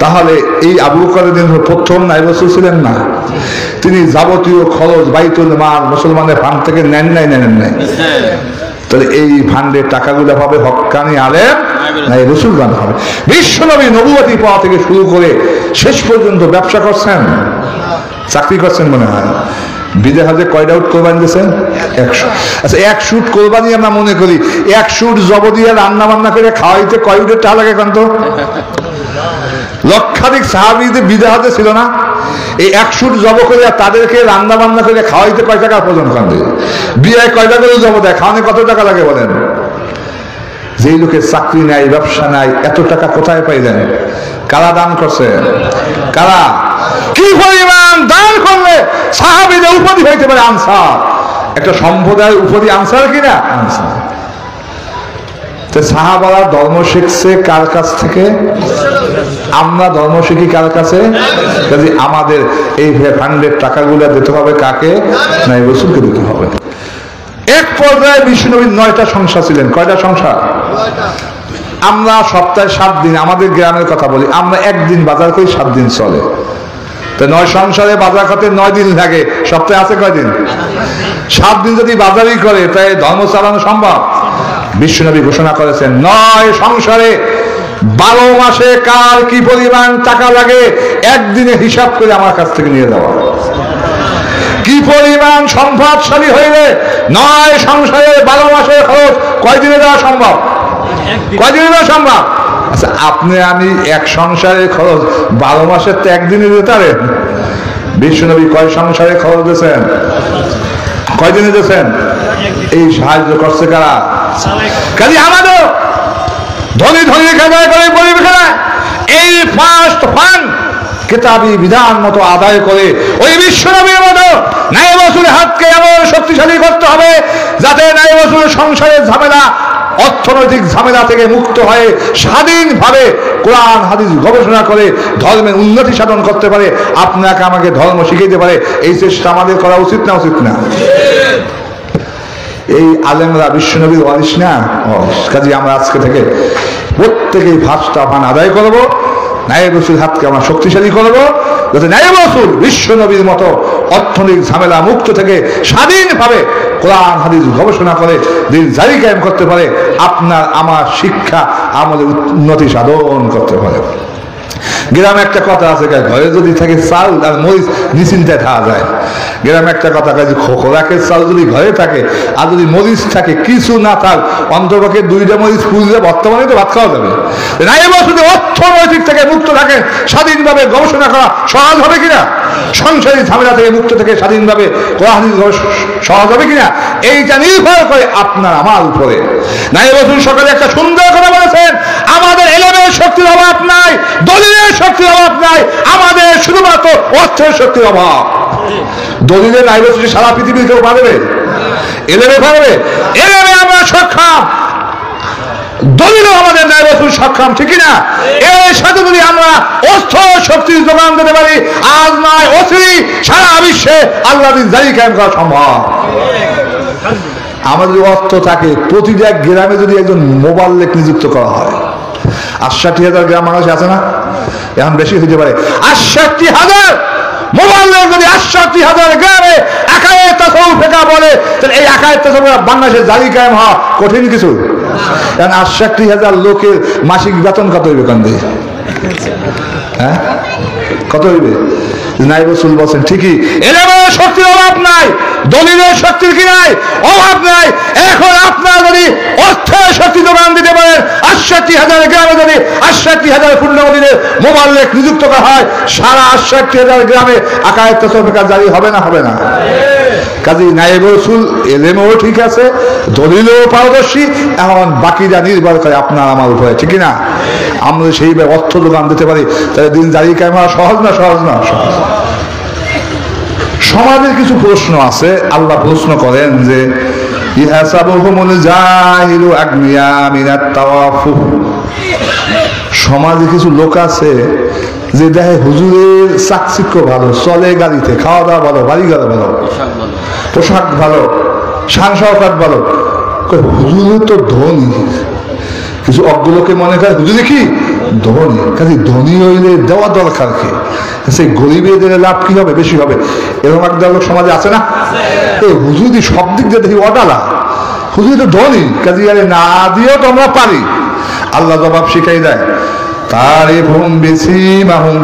তাহলে এই আবু বকরের দিন প্রথম নায়েবে রাসূল ছিলেন না? তিনি যাবতীয় খরচ বাইতুল মাল মুসলমানের ফান্ড থেকে নেন নাই? তাহলে এই ফান্ডের টাকাগুলো পাবে হক্কানি আলেম নায়েবে রাসূল গান হবে। বিশ্বনবী নবুয়তি পাওয়া থেকে শুরু করে শেষ পর্যন্ত ব্যবসা করছেন, চাকরি করছেন মনে হয়। বিদে হাজে কয়টা উট কোরবানি দিয়েছেন? 100। আচ্ছা, 100 উট কোরবানি আমরা মনে করি, 100 উট জব দিয়ে রান্না বান্না করে খাওয়াইতে কয় উটের টাকা লাগে কান্ত? লক্ষাধিক সাহাবীদের বিদে হাজে ছিল না? এই 100 উট জব করে তাদেরকে রান্না বান্না করে খাওয়াইতে কয় টাকা প্রয়োজন? কান্দে বিয়ে কয়টা করে জব দেয়, খাওয়ানো কত টাকা লাগে বলেন? যেই লোকের চাকরি নাই, ব্যবসা নাই, এত টাকা কোথায় পাইলেন? কারা দান করছে? কারা? কি পরিমাণ দান করলে সাহাবীদের উপাধি হইতে পারে আনসার? একটা সম্প্রদায়ের উপাধি আনসার কিনা? আনসার। তো সাহাবারা ধর্ম শিখছে কার কাছ থেকে? আমরা ধর্ম শিখি কার কাছে? কাজে আমাদের এই ফান্ডের টাকাগুলো দিতে হবে কাকে? নায়েবে রাসূলকে দিতে হবে। এক পর্যায়ে বিশ্বনবীর 9টা সংসার ছিলেন। কয়টা সংসার? আমরা সপ্তাহে 7 দিন, আমাদের গ্রামের কথা বলি, আমরা একদিন বাজার করি, 7 দিন চলে। তো 9 সংসারে বাজার করতে 9 দিন লাগে, সপ্তাহে আছে কয়দিন? 7 দিন যদি বাজারই করে তাই ধর্ম চালানো সম্ভব? বিশ্বনবী ঘোষণা করেছেন 9 সংসারে 12 মাসে কার কি পরিমাণ টাকা লাগে একদিনে হিসাব করে আমার কাছ থেকে নিয়ে যাওয়া। কি পরিমাণ সম্পদশালী হইলে 9 সংসারে 12 মাসের খরচ কয়দিনে দেওয়া সম্ভব? কয়দিনে দেওয়া সম্ভব? আচ্ছা, আপনি আমি এক সংসারের খরচ 12 মাসের তো একদিনে দিতে পারেন? বিশ্বনবী কয় সংসারে খবর দিয়েছেন? কয়দিনে দিয়েছেন? এই সাহায্য করছে কারা? কাজে আমাদের ধনী ধনী খেলায় করে পরিবেশনায় এই ফার্স্ট ফান্ড কিতাবী বিধান মতো আদায় করে ওই বিশ্বনবীর মতো নায়েব রাসূলের হাতকে এমন শক্তিশালী করতে হবে যাতে নায়েব রাসূলের সংসারের ঝামেলা, অর্থনৈতিক ঝামেলা থেকে মুক্ত হয়ে স্বাধীনভাবে কোরআন হাদিস গবেষণা করে ধর্মের উন্নতি সাধন করতে পারে, আপনাকে আমাকে ধর্ম শিখাইতে পারে। এই চেষ্টা আমাদের করা উচিত না উচিত না? এই আলেমরা বিশ্বনবীর ওয়ারিস না? কাজে আমরা আজকে থেকে প্রত্যেকেই ফার্স্ট ফান্ড আদায় করবো, নায়েব রাসূল হাতকে আমরা শক্তিশালী করবো যাতে নায়েব রাসূল বিশ্বনবীর মতো অর্থনৈতিক ঝামেলা মুক্ত থেকে স্বাধীনভাবে কোরআন হাদিস গবেষণা করে দিন জারি কায়েম করতে পারে, আপনার আমার শিক্ষা আমাদের উন্নতি সাধন করতে পারে। গ্রামে একটা কথা আছে, ঘরে যদি থাকে চাল আর মরিচ নিশ্চিন্তায় খাওয়া যায়। গ্রামে একটা কথা কাজে খোরাকের চাল যদি ঘরে থাকে আর যদি মরিচ থাকে কিছু না থাক অন্তপক্ষে 2টা মরিচ পুজলে বর্তমানে তো ভাত খাওয়া যাবে। নায়েব রাসূল অর্থনৈতিক থেকে মুক্ত থাকে স্বাধীনভাবে গবেষণা করা সহজ হবে কিনা? সংসারী ঝামেলা থেকে মুক্ত থেকে স্বাধীনভাবে কোরআন সহজ হবে কিনা? এইটা নির্ভর করে আপনার আমার উপরে। নায়েব রাসূল সকালে একটা সুন্দর কথা বলেছেন, আমাদের এলেমের শক্তির অভাব নাই, দলিলের শক্তির অভাব নাই, আমাদের শুধুমাত্র অর্থের শক্তির অভাব। দলিলের নায়েব রাসূল সারা পৃথিবীর কেউ পারবে? এলেমে পারবে? এলেমে আমরা সক্ষম, দলিলও আমাদের নায়েব রাসূল সক্ষম, ঠিক না? এর সাথে যদি আমরা অর্থ শক্তির যোগান দিতে পারি, আজ নয় অচিরেই সারা বিশ্বে আল্লাহ দিন জারি কায়েম করা সম্ভব। আমাদের অর্থ থাকে, প্রতিটা গ্রামে যদি একজন মোবাল্লেক নিযুক্ত করা হয়, ৬৮,০০০ গ্রাম মানুষ আছে না? এখন বেশি হতে পারে। ৬৮,০০০ মোবাল্লেক যদি ৬৮,০০০ গ্রামে একায়েত তাসাউফ ফিকহ বলে, তাহলে এই একায়েত তাসাউফ বাংলাদেশে জারি কায়েম হওয়া কঠিন কিছু। কারণ ৬৮,০০০ লোকের মাসিক বেতন কত হইবে? কান দিয়ে হ্যাঁ কত হইবে? নায়েব রাসূল বলছেন ঠিকই, এলেমের শক্তির অভাব নাই, দলিলের শক্তির কি নাই? অভাব নাই। এখন আপনারা যদি অর্থের শক্তি যোগান দিতে পারেন, ৬৮,০০০ গ্রামে যদি ৬৮,০০০ পূর্ণমদিনের মোবাল্লেক নিযুক্ত করা হয়, সারা ৬৮,০০০ গ্রামে আকায়েত তাসাউফ ফিকহ জারি হবে না? হবে না? কাজী নায়েব রাসূল এলেমেও ঠিক আছে, দলিলেও পারদর্শী, এখন বাকিরা নির্ভর করে আপনার আমার উপরে, ঠিক না? আমরা সেইভাবে অর্থ যোগান দিতে পারি, তাহলে দিন জারি কায়েম হওয়া সহজ না? সহজ না? সহজ। সমাজের কিছু প্রশ্ন আছে, আল্লাহ প্রশ্ন করেন যে ইহসাবুহুমুল জাহিলু আগনিয়া মিনাত তাওয়াফুফ। সমাজে কিছু লোক আছে যে দেখে হুজুরের চাকচিক্য ভালো, চলে গাড়িতে, খাওয়া দাওয়া ভালো, বাড়ি ঘর ভালো, পোশাক ভালো, শান শওকত ভালো, হুজুরের তো ধনী। কিছু অজ্ঞ লোকে মনে করে হুজুরে কি ধনী, কাজে ধনী হইলে দেওয়া দরকার কি, সেই গরিবে দিলে লাভ কি হবে? বেশি হবে। এরকম একটা লোক সমাজে আছে না? হুজুরি সব দিক দিয়ে দেখি অডালা, হুজুরি তো ধনী, কাজে আরে না দিয়েও তো আমরা পারি। আল্লাহ জবাব শিখাই দেয়, তারিফুহুম বিসীমাহুম।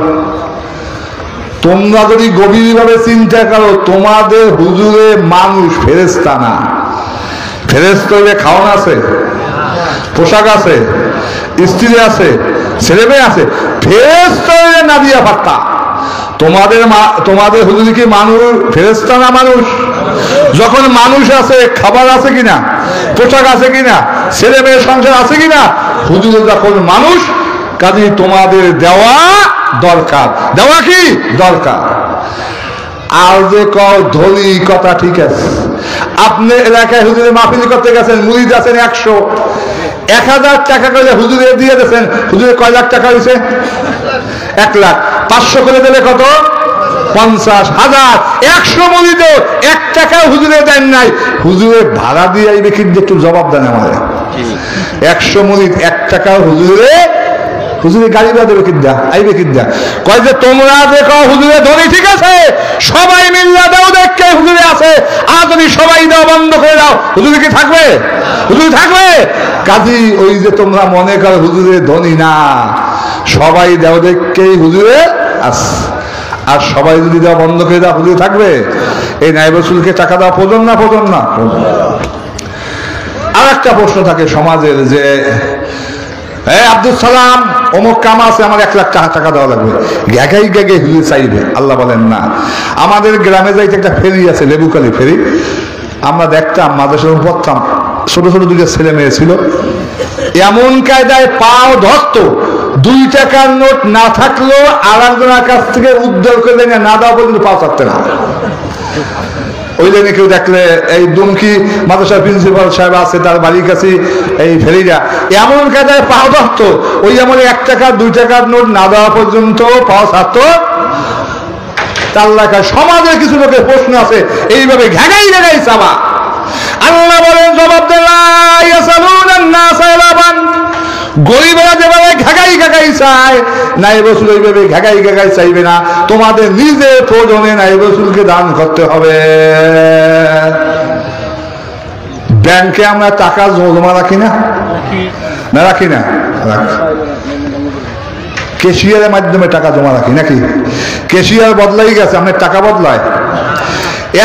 তোমরা যদি গভীরভাবে চিন্তা করো, তোমাদের হুজুরে মানুষ, ফেরেশতা না। ফেরেশতা হইলে খাওয়ান আছে, পোশাক আছে, স্ত্রী আছে, ছেলে মেয়ে আছে, ফেরেশতা হইলে না দিয়া পাত্তা। তোমাদের হুজুর কি মানুষ, ফেরেশতা না মানুষ? যখন মানুষ আছে, খাবার আছে কিনা, পোশাক আছে কিনা, ছেলে মেয়ের সংসার আছে কিনা, হুজুর যখন মানুষ, কাজে তোমাদের দেওয়া দরকার। দেওয়া কি দরকার? আর যে ধনী কথা ঠিক আছে, আপনি এলাকায় হুজুরের মাহফিল করতে গেছেন, মুরিদ আছেন ১০০, ১,০০০ টাকা করে হুজুরে দিয়ে দিয়েছেন, হুজুরে কয় লাখ টাকা হয়েছে? ১ লাখ। ৫০০ করে দিলে কত? ৫০,০০০। ১০০ মুরিদে ১ টাকা হুজুরে দেন নাই, হুজুরে ভাড়া দিয়ে আইবে কিন্তু একটু জবাব দেন আমাদের। ১০০ মুরিদ ১ টাকা হুজুরে গাড়ি বা দেবে কিদ্দা, আইবে কিদ্দা? কয় যে তোমরা যে কও হুজুরে ধনী, ঠিক আছে, সবাই মিল্লা দাও, দেখে হুজুরে আছে, আর যদি সবাই দাও বন্ধ করে দাও, হুজুরে কি থাকবে? হুজুরে থাকবে? কাজী ওই যে তোমরা মনে করো হুজুরে ধনী না, সবাই দাও দেখেই হুজুরে আছে, আর সবাই যদি দাও বন্ধ করে দাও, হুজুরে থাকবে? এই নায়েব রাসূলকে টাকা দেওয়া প্রয়োজন না? প্রয়োজন না? আর একটা প্রশ্ন থাকে সমাজের, যে আব্দুল সালাম অমুক কাম আছে, আমার 1 লাখ টাকা দেওয়া লাগবে, গ্যাগাই গ্যাগে হুজুর চাইবে। আল্লাহ বলেন না। আমাদের গ্রামে যাইতে একটা ফেরি আছে, লেবুকালি ফেরি, আমরা দেখতাম মাদ্রাসায় পড়তাম, ছোট ছোট 2টা ছেলে মেয়ে ছিল, এমন কায়দায় পাও ধরতো, 2 টাকার নোট না থাকলেও আর একজনের কাছ থেকে উদ্ধার করে দেয় না দেওয়া পর্যন্ত পাও থাকতে না। ওই জন্য কেউ দেখলে এই দুমকি মাদ্রাসার প্রিন্সিপাল সাহেব আছে, তার বাড়ির কাছে এই ফেরিরা এমন কায়দায় পাও ধরতো, ওই যেমন 1 টাকা 2 টাকার নোট না দেওয়া পর্যন্ত পাও থাকতো। আল্লাহ সমাজের কিছু লোকের প্রশ্ন আছে এইভাবে ঘাগাই ঘাগাই চাবা। আল্লাহ বলেন জবাব দেন, গরিবেরা যেভাবে ঘাগাই ঘাগাই চায়, নায়েব রাসূল এইভাবে ঘাগাই ঘাগাই চাইবে না। তোমাদের নিজের প্রয়োজনে নায়েব রাসূলকে দান করতে হবে। ব্যাংকে আমরা টাকা জমা রাখি না, না রাখি না? ক্যাশিয়ারের মাধ্যমে টাকা জমা রাখি নাকি? ক্যাশিয়ার বদলাই গেছে, আপনার টাকা বদলায়।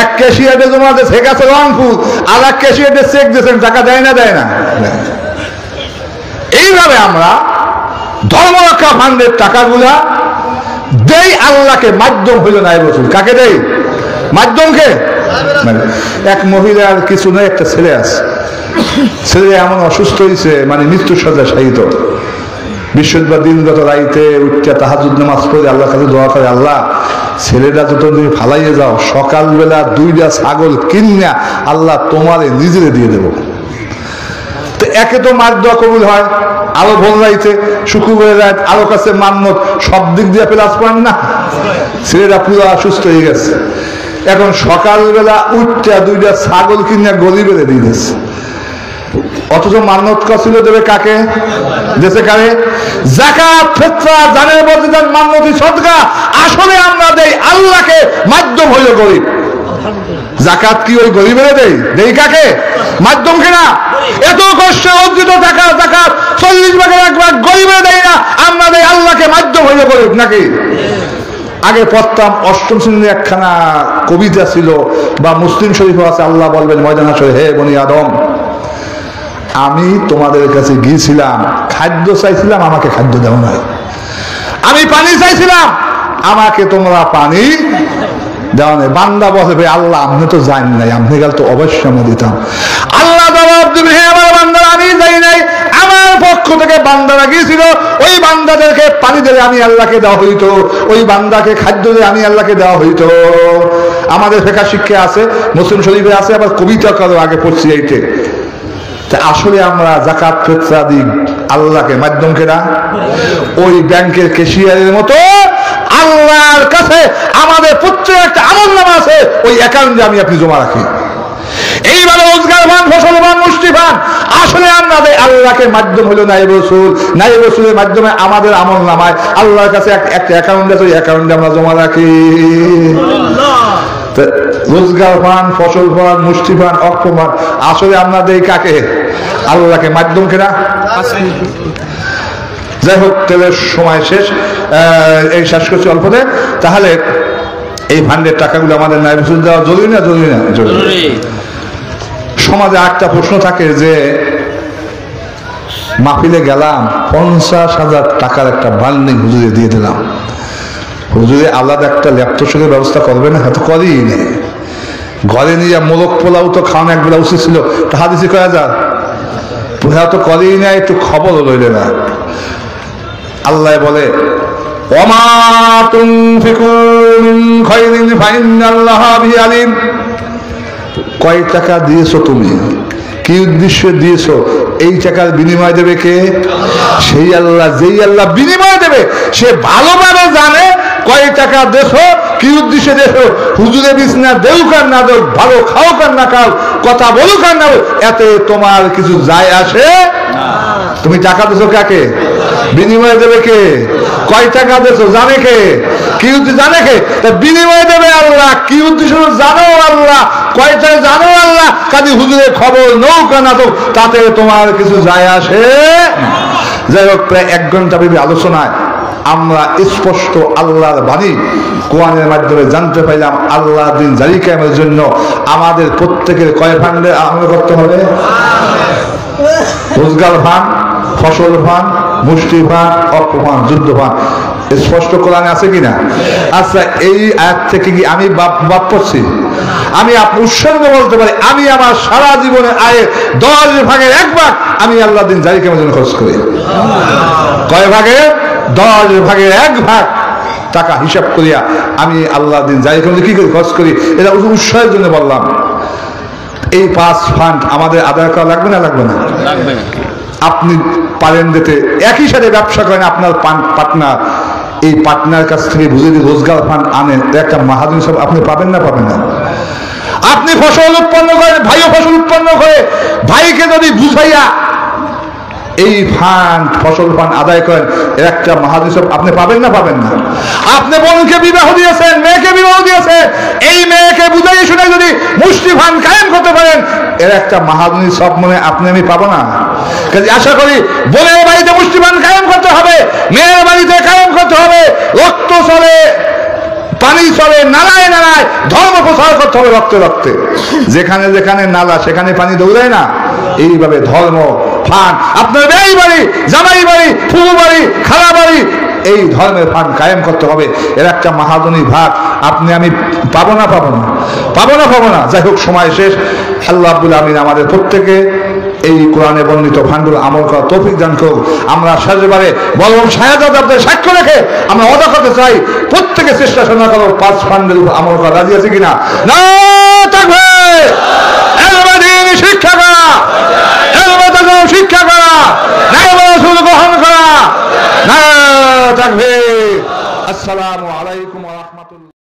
এক ক্যাশিয়ারে জমা দিয়েছে গেছে রংপুর, আর এক ক্যাশিয়ারে চেক দিয়েছেন, টাকা দেয় না দেয় না। এইভাবে আমরা ধর্ম রক্ষা ফান্ডের টাকাগুলা দেই আল্লাহকে, মাধ্যম হইল নায়েব রাসূল। কাকে দেই? মাধ্যমকে। এক মহিলার কিছু নয়, একটা ছেলে আছে, ছেলে এমন অসুস্থ হয়েছে, মানে মৃত্যুর শয্যায় শায়িত। বৃহস্পতিবার দিনগত রাইতে উঠতে তাহাজ্জুদ নামাজ পড়ে আল্লাহর কাছে দোয়া করে, আল্লাহ ছেলেটা যত তুমি ফালাইয়ে যাও, সকালবেলা 2টা ছাগল কিনা আল্লাহ তোমারে নিজেরে দিয়ে দেবো। তো একে তো মার দোয়া কবুল হয়, আরো ভোর রাইতে শুক্রবারে রাত আরো কাছে মান্নত, সব দিক দিয়ে প্লাস পান না। ছেলেটা পুরো অসুস্থ হয়ে গেছে, এখন সকালবেলা উঠতে 2টা ছাগল কিনা গরিবেরে দিয়ে দিচ্ছে। অথচ মান্নত করছিল দেবে কাকে? দেশে কারে? যাকাত, ফিতরা, জানের বলতে যান মান্নতি সদকা, আসলে আমরা দেই আল্লাহকে, মাধ্যম হইল গরিব। যাকাত কি ওই গরিবের দেই? দেই কাকে? মাধ্যমকে না। এত কষ্টে অর্জিত টাকা যাকাত 40 ভাগের 1 ভাগ গরিবের দেই না, আমরা দেই আল্লাহকে, মাধ্যম হইল গরিব নাকি? আগে পড়তাম 8ম শ্রেণীর একখানা কবিতা ছিল, বা মুসলিম শরীফও আছে, আল্লাহ বলবেন ময়দান হাসরে, হে বনি আদম, আমি তোমাদের কাছে গিয়েছিলাম, খাদ্য চাইছিলাম, আমাকে খাদ্য দেও নাই। আমি পানি চাইছিলাম, আমাকে তোমরা পানি দেওয়া নাই। বান্দা বলে, ভাই আল্লাহ আপনি তো জানেন নাই, আপনি গেল তো অবশ্যই আমি দিতাম। আল্লাহ জবাব দেবে, হে আমার বান্দারা, আমি যাই নাই, আমার পক্ষ থেকে বান্দারা গিয়েছিল, ওই বান্দাদেরকে পানি দিলে আমি আল্লাহকে দেওয়া হইতো, ওই বান্দাকে খাদ্য দিলে আমি আল্লাহকে দেওয়া হইতো। আমাদের ফিকহ শিক্ষা আছে, মুসলিম শরীফে আছে, আবার কবিতা করো আগে পড়ছি এইটে। আসলে আমরা যাকাত ফিতরা দিই আল্লাহকে, মাধ্যমকে না। ওই ব্যাংকের ক্যাশিয়ারের মতো আল্লাহর কাছে আমাদের প্রত্যেক একটা আমলনামা আছে, ওই অ্যাকাউন্টে আমি আপনি জমা রাখি। এইভাবে রোজগারবান, ফসলবান, মুষ্টিবান, আসলে আমরা আল্লাহকে, মাধ্যম হলো নায়েব রাসূল। নায়েব রাসূলের মাধ্যমে আমাদের আমলনামায় আল্লাহর কাছে একটা অ্যাকাউন্ট আছে, ওই অ্যাকাউন্টে আমরা জমা রাখি। রোজগার পান, ফসল পান, মুষ্টি পান, অক্ষ পান, আসলে আমরা দেই কাকে? আল্লাহকে, মাধ্যমকে না। যাই হোক, তেলের সময় শেষ, এই শেষ করছি অল্পতে। তাহলে এই ফান্ডের টাকাগুলো আমাদের নায়েব রাসূল দেওয়া জরুরি না? জরুরি না? জরুরি। সমাজে একটা প্রশ্ন থাকে যে মাহফিলে গেলাম, 50,000 টাকার একটা বান্ডিং হুজুরে দিয়ে দিলাম, হুজুরে আলাদা একটা ল্যাপটপের ব্যবস্থা করবে না? হয়তো করেই নেই। ঘরে নিয়ে মোরগ পোলাও তো খাওয়ানো একবেলা উচিত ছিল, টাকা দিছি করা যায়, হয়তো করেই নেই, একটু খবর লইলে না। আল্লাহ বলে, ওমা তুনফিকু মিন খায়রিন ফাইন্নাল্লাহা বিহি আলিম। কয় টাকা দিয়েছো তুমি, কি উদ্দেশ্যে দিয়েছো, এই টাকার বিনিময় দেবে কে? সেই আল্লাহ। যেই আল্লাহ বিনিময় দেবে সে ভালোভাবে জানে কয় টাকা দেছো, কি উদ্দেশ্যে দেছো। হুজুরে বিছনা দেউক আর না দেউক, ভালো খাও আর না খাও, কথা বলুক আর না বলুক, এতে তোমার কিছু যায় আসে। তুমি টাকা দেছো কাকে, বিনিময় দেবে কে? কয় টাকা দেছো জানে কে, কি উদ্দেশ্যে জানে কে? বিনিময় দেবে আল্লাহ, কি উদ্দেশ্য জানো আল্লাহ, কয় টাকা জানো আল্লাহ। কাজে হুজুরের খবর নৌকা না তো, তাতে তোমার কিছু যায় আসে। যাই হোক, প্রায় 1 ঘন্টা ব্যাপী আলোচনায় আমরা স্পষ্ট আল্লাহর বাণী কোরআনের মাধ্যমে জানতে পাইলাম, আল্লাহ দিন জারি কায়েমের জন্য আমাদের প্রত্যেকের কয় ফান্ডে আমল করতে হবে? রোজগার ফান্ড, ফসল ফান, মুষ্টি ফান, অর্থ ফান, যুদ্ধ ফান। স্পষ্ট কোরআনে আছে কিনা? আচ্ছা, এই আয়াত থেকে কি আমি বাদ পড়ছি? আমি উৎসর্গ বলতে পারি, আমি আমার সারা জীবনের আয়ের 10 ভাগের 1 ভাগ আমি আল্লাহ দিন জারি কেমন জন্য খরচ করি। কয় ভাগে? 10 ভাগের 1 ভাগ টাকা হিসাব করিয়া আমি আল্লাহ দিন জারি কেমন কি করি, খরচ করি। এটা উৎসাহের জন্য বললাম। এই 5 ফান্ড আমাদের আদায় করা লাগবে না লাগবে না? লাগবে না। আপনি পারেন দিতে, একই সাথে ব্যবসা করেন, আপনার পার্টনার, এই পার্টনার কাছ থেকে বুঝে দিয়ে রোজগার ফান্ড আনেন, একটা মাহাজন সব আপনি পাবেন না পাবেন না? আপনি ফসল উৎপন্ন করেন, ভাইও ফসল উৎপন্ন করে, ভাইকে যদি বুঝাইয়া এই ফান্ড ফসল ফান্ড আদায় করেন, এর একটা মাহাজন সব আপনি পাবেন না পাবেন না? আপনি বোনকে বিবাহ দিয়েছেন, মেয়েকে বিবাহ দিয়েছেন, এই মেয়েকে বুঝাই শুনে যদি মুষ্টি ফান্ড কায়েম করতে পারেন, এর একটা মাহাজনী সব মনে আপনি আমি পাবো না? কাজে আশা করি বোনের বাড়িতে মুষ্টি ফান্ড কায়েম করতে হবে, মেয়ের বাড়িতে কায়েম করতে হবে, রক্ত চলে, পানি চলে, নালায় নালায় ধর্ম প্রচার করতে হবে রক্তে রক্তে। যেখানে যেখানে নালা সেখানে পানি দৌড়ায় না। এইভাবে ধর্ম ফান, আপনার বেই বাড়ি, জামাই বাড়ি, ফুফু বাড়ি, খালা বাড়ি, এই ধর্মের ফান কায়েম করতে হবে। এর একটা মাহাজনী ভাগ আপনি আমি পাবো না পাবো না? পাবো না পাবো না? যাই হোক, সময় শেষ। আল্লাহ রাব্বুল আমিন আমাদের প্রত্যেকে এই কোরআনে বর্ণিত ফান্ডগুলো আমল করার তৌফিক দান করুক। আমরা শেষবারে বলবো শাহাদাত আপনাদের সাক্ষ্য রেখে আমরা ওয়াদা করতে চাই, প্রত্যেকে চেষ্টা শোনা করো 5 ফান্ডের উপর আমল করা। রাজি আছে কিনা? না থাকবে শিক্ষা করা, শিক্ষা করা, গ্রহণ করা, না থাকবে। আসসালামু আলাইকুম।